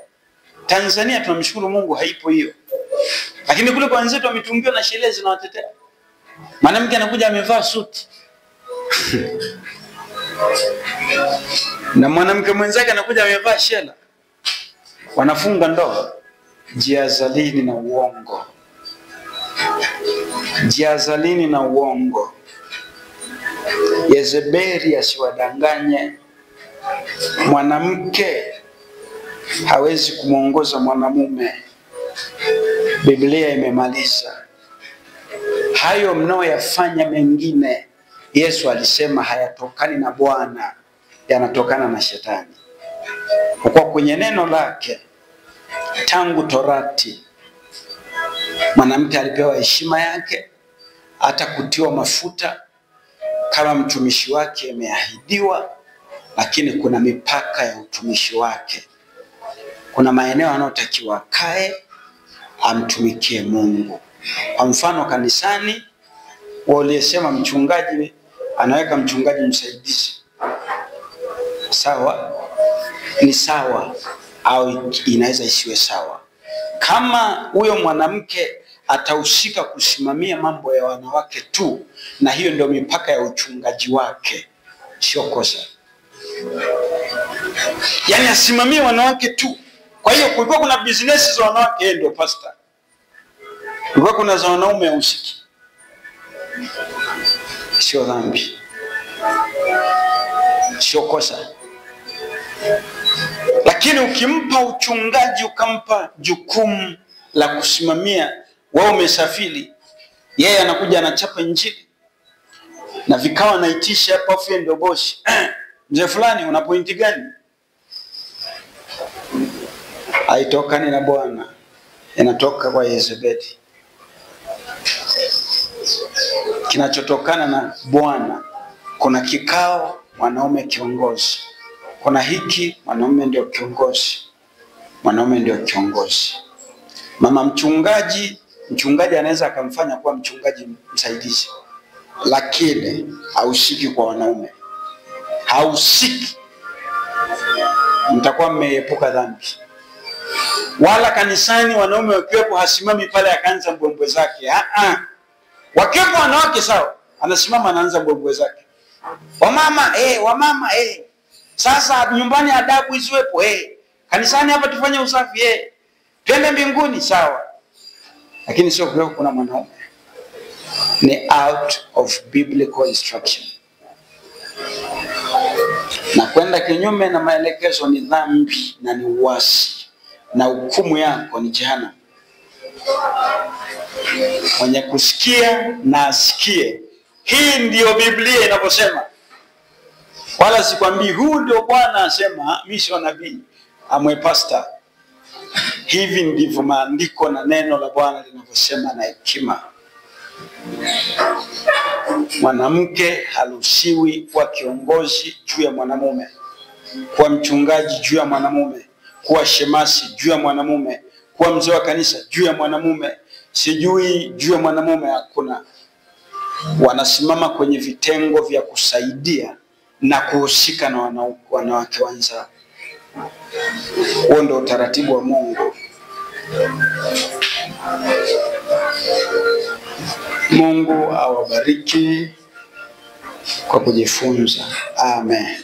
Tanzania tunamshukuru Mungu haipo hiyo. Lakini kule kwa wenzetu wametungiwa na sheria zinawatetea. Mwanamke anakuja amevaa suti. Na mwanamke mwenzake anakuja amevaa shela. Wanafunga ndoa. Jiazalini na uongo. Jiazalini na uongo. Yezebeli asiwadanganye. Mwanamke hawezi kumuongoza mwanamume. Biblia imemaliza. Hayo mnaoyafanya mengine, Yesu alisema hayatokani na Bwana, yanatokana na shetani. Kwa kwenye neno lake tangu Torati mwanamke alipewa heshima yake, hata kutiwa mafuta kama mtumishi wake ameahidiwa, lakini kuna mipaka ya utumishi wake. Kuna maeneo anayotakiwa kae amtumikie Mungu. Kwa mfano kanisani, waliosema mchungaji anaweka mchungaji msaidizi. Sawa? Ni sawa au inaweza isiwe sawa. Kama huyo mwanamke atahusika kusimamia mambo ya wanawake tu, na hiyo ndio mipaka ya uchungaji wake, sio kosa. Yaani asimamie wanawake tu. Kwa hiyo kulikuwa kuna business za wanawake, yeye ndio pastor. Kulikuwa kuna za wanaume husiki. Sio dhambi. Sio kosa. Lakini ukimpa uchungaji, ukampa jukumu la kusimamia, wao umesafiri, yeye anakuja anachapa injili na vikao anaitisha hapa, afu ndio bosi. Mzee fulani una pointi gani? Haitokani na Bwana, inatoka kwa Yezebeli. Kinachotokana na Bwana, kuna kikao, mwanaume kiongozi. Kuna hiki, mwanaume ndio kiongozi. Mwanaume ndio kiongozi. Mama mchungaji anaweza akamfanya kuwa mchungaji msaidizi, lakini hausiki kwa wanaume. Hausiki. Mtakuwa mmeepuka dhambi. Wala kanisani wanaume wakiwepo hasimami pale akaanza mbwembwe zake. Wakiwepo wanawake sawa, anasimama anaanza mbwembwe zake. Wamama sasa nyumbani adabu isiwepo, kanisani hapa tufanye usafi, twende mbinguni, sawa. Lakini sio kwa kuna mwanaume. Ni out of biblical instruction. Na kwenda kinyume na maelekezo ni dhambi na ni uasi, na hukumu yako ni jehanamu. Mwenye kusikia na asikie. Hii ndiyo Biblia inavyosema. Wala sikwambii huu ndio Bwana asema, mimi sio nabii, amwe pastor. Hivi ndivyo maandiko na neno la Bwana linavyosema na hekima. Mwanamke haruhusiwi kuwa kiongozi juu ya mwanamume, kuwa mchungaji juu ya mwanamume, kuwa shemasi juu ya mwanamume, kuwa mzee wa kanisa juu ya mwanamume, sijui juu ya mwanamume. Hakuna. Wanasimama kwenye vitengo vya kusaidia na kuhusika na wanawake wenzao. Huo ndio utaratibu wa Mungu. Mungu awabariki kwa kujifunza. Amen.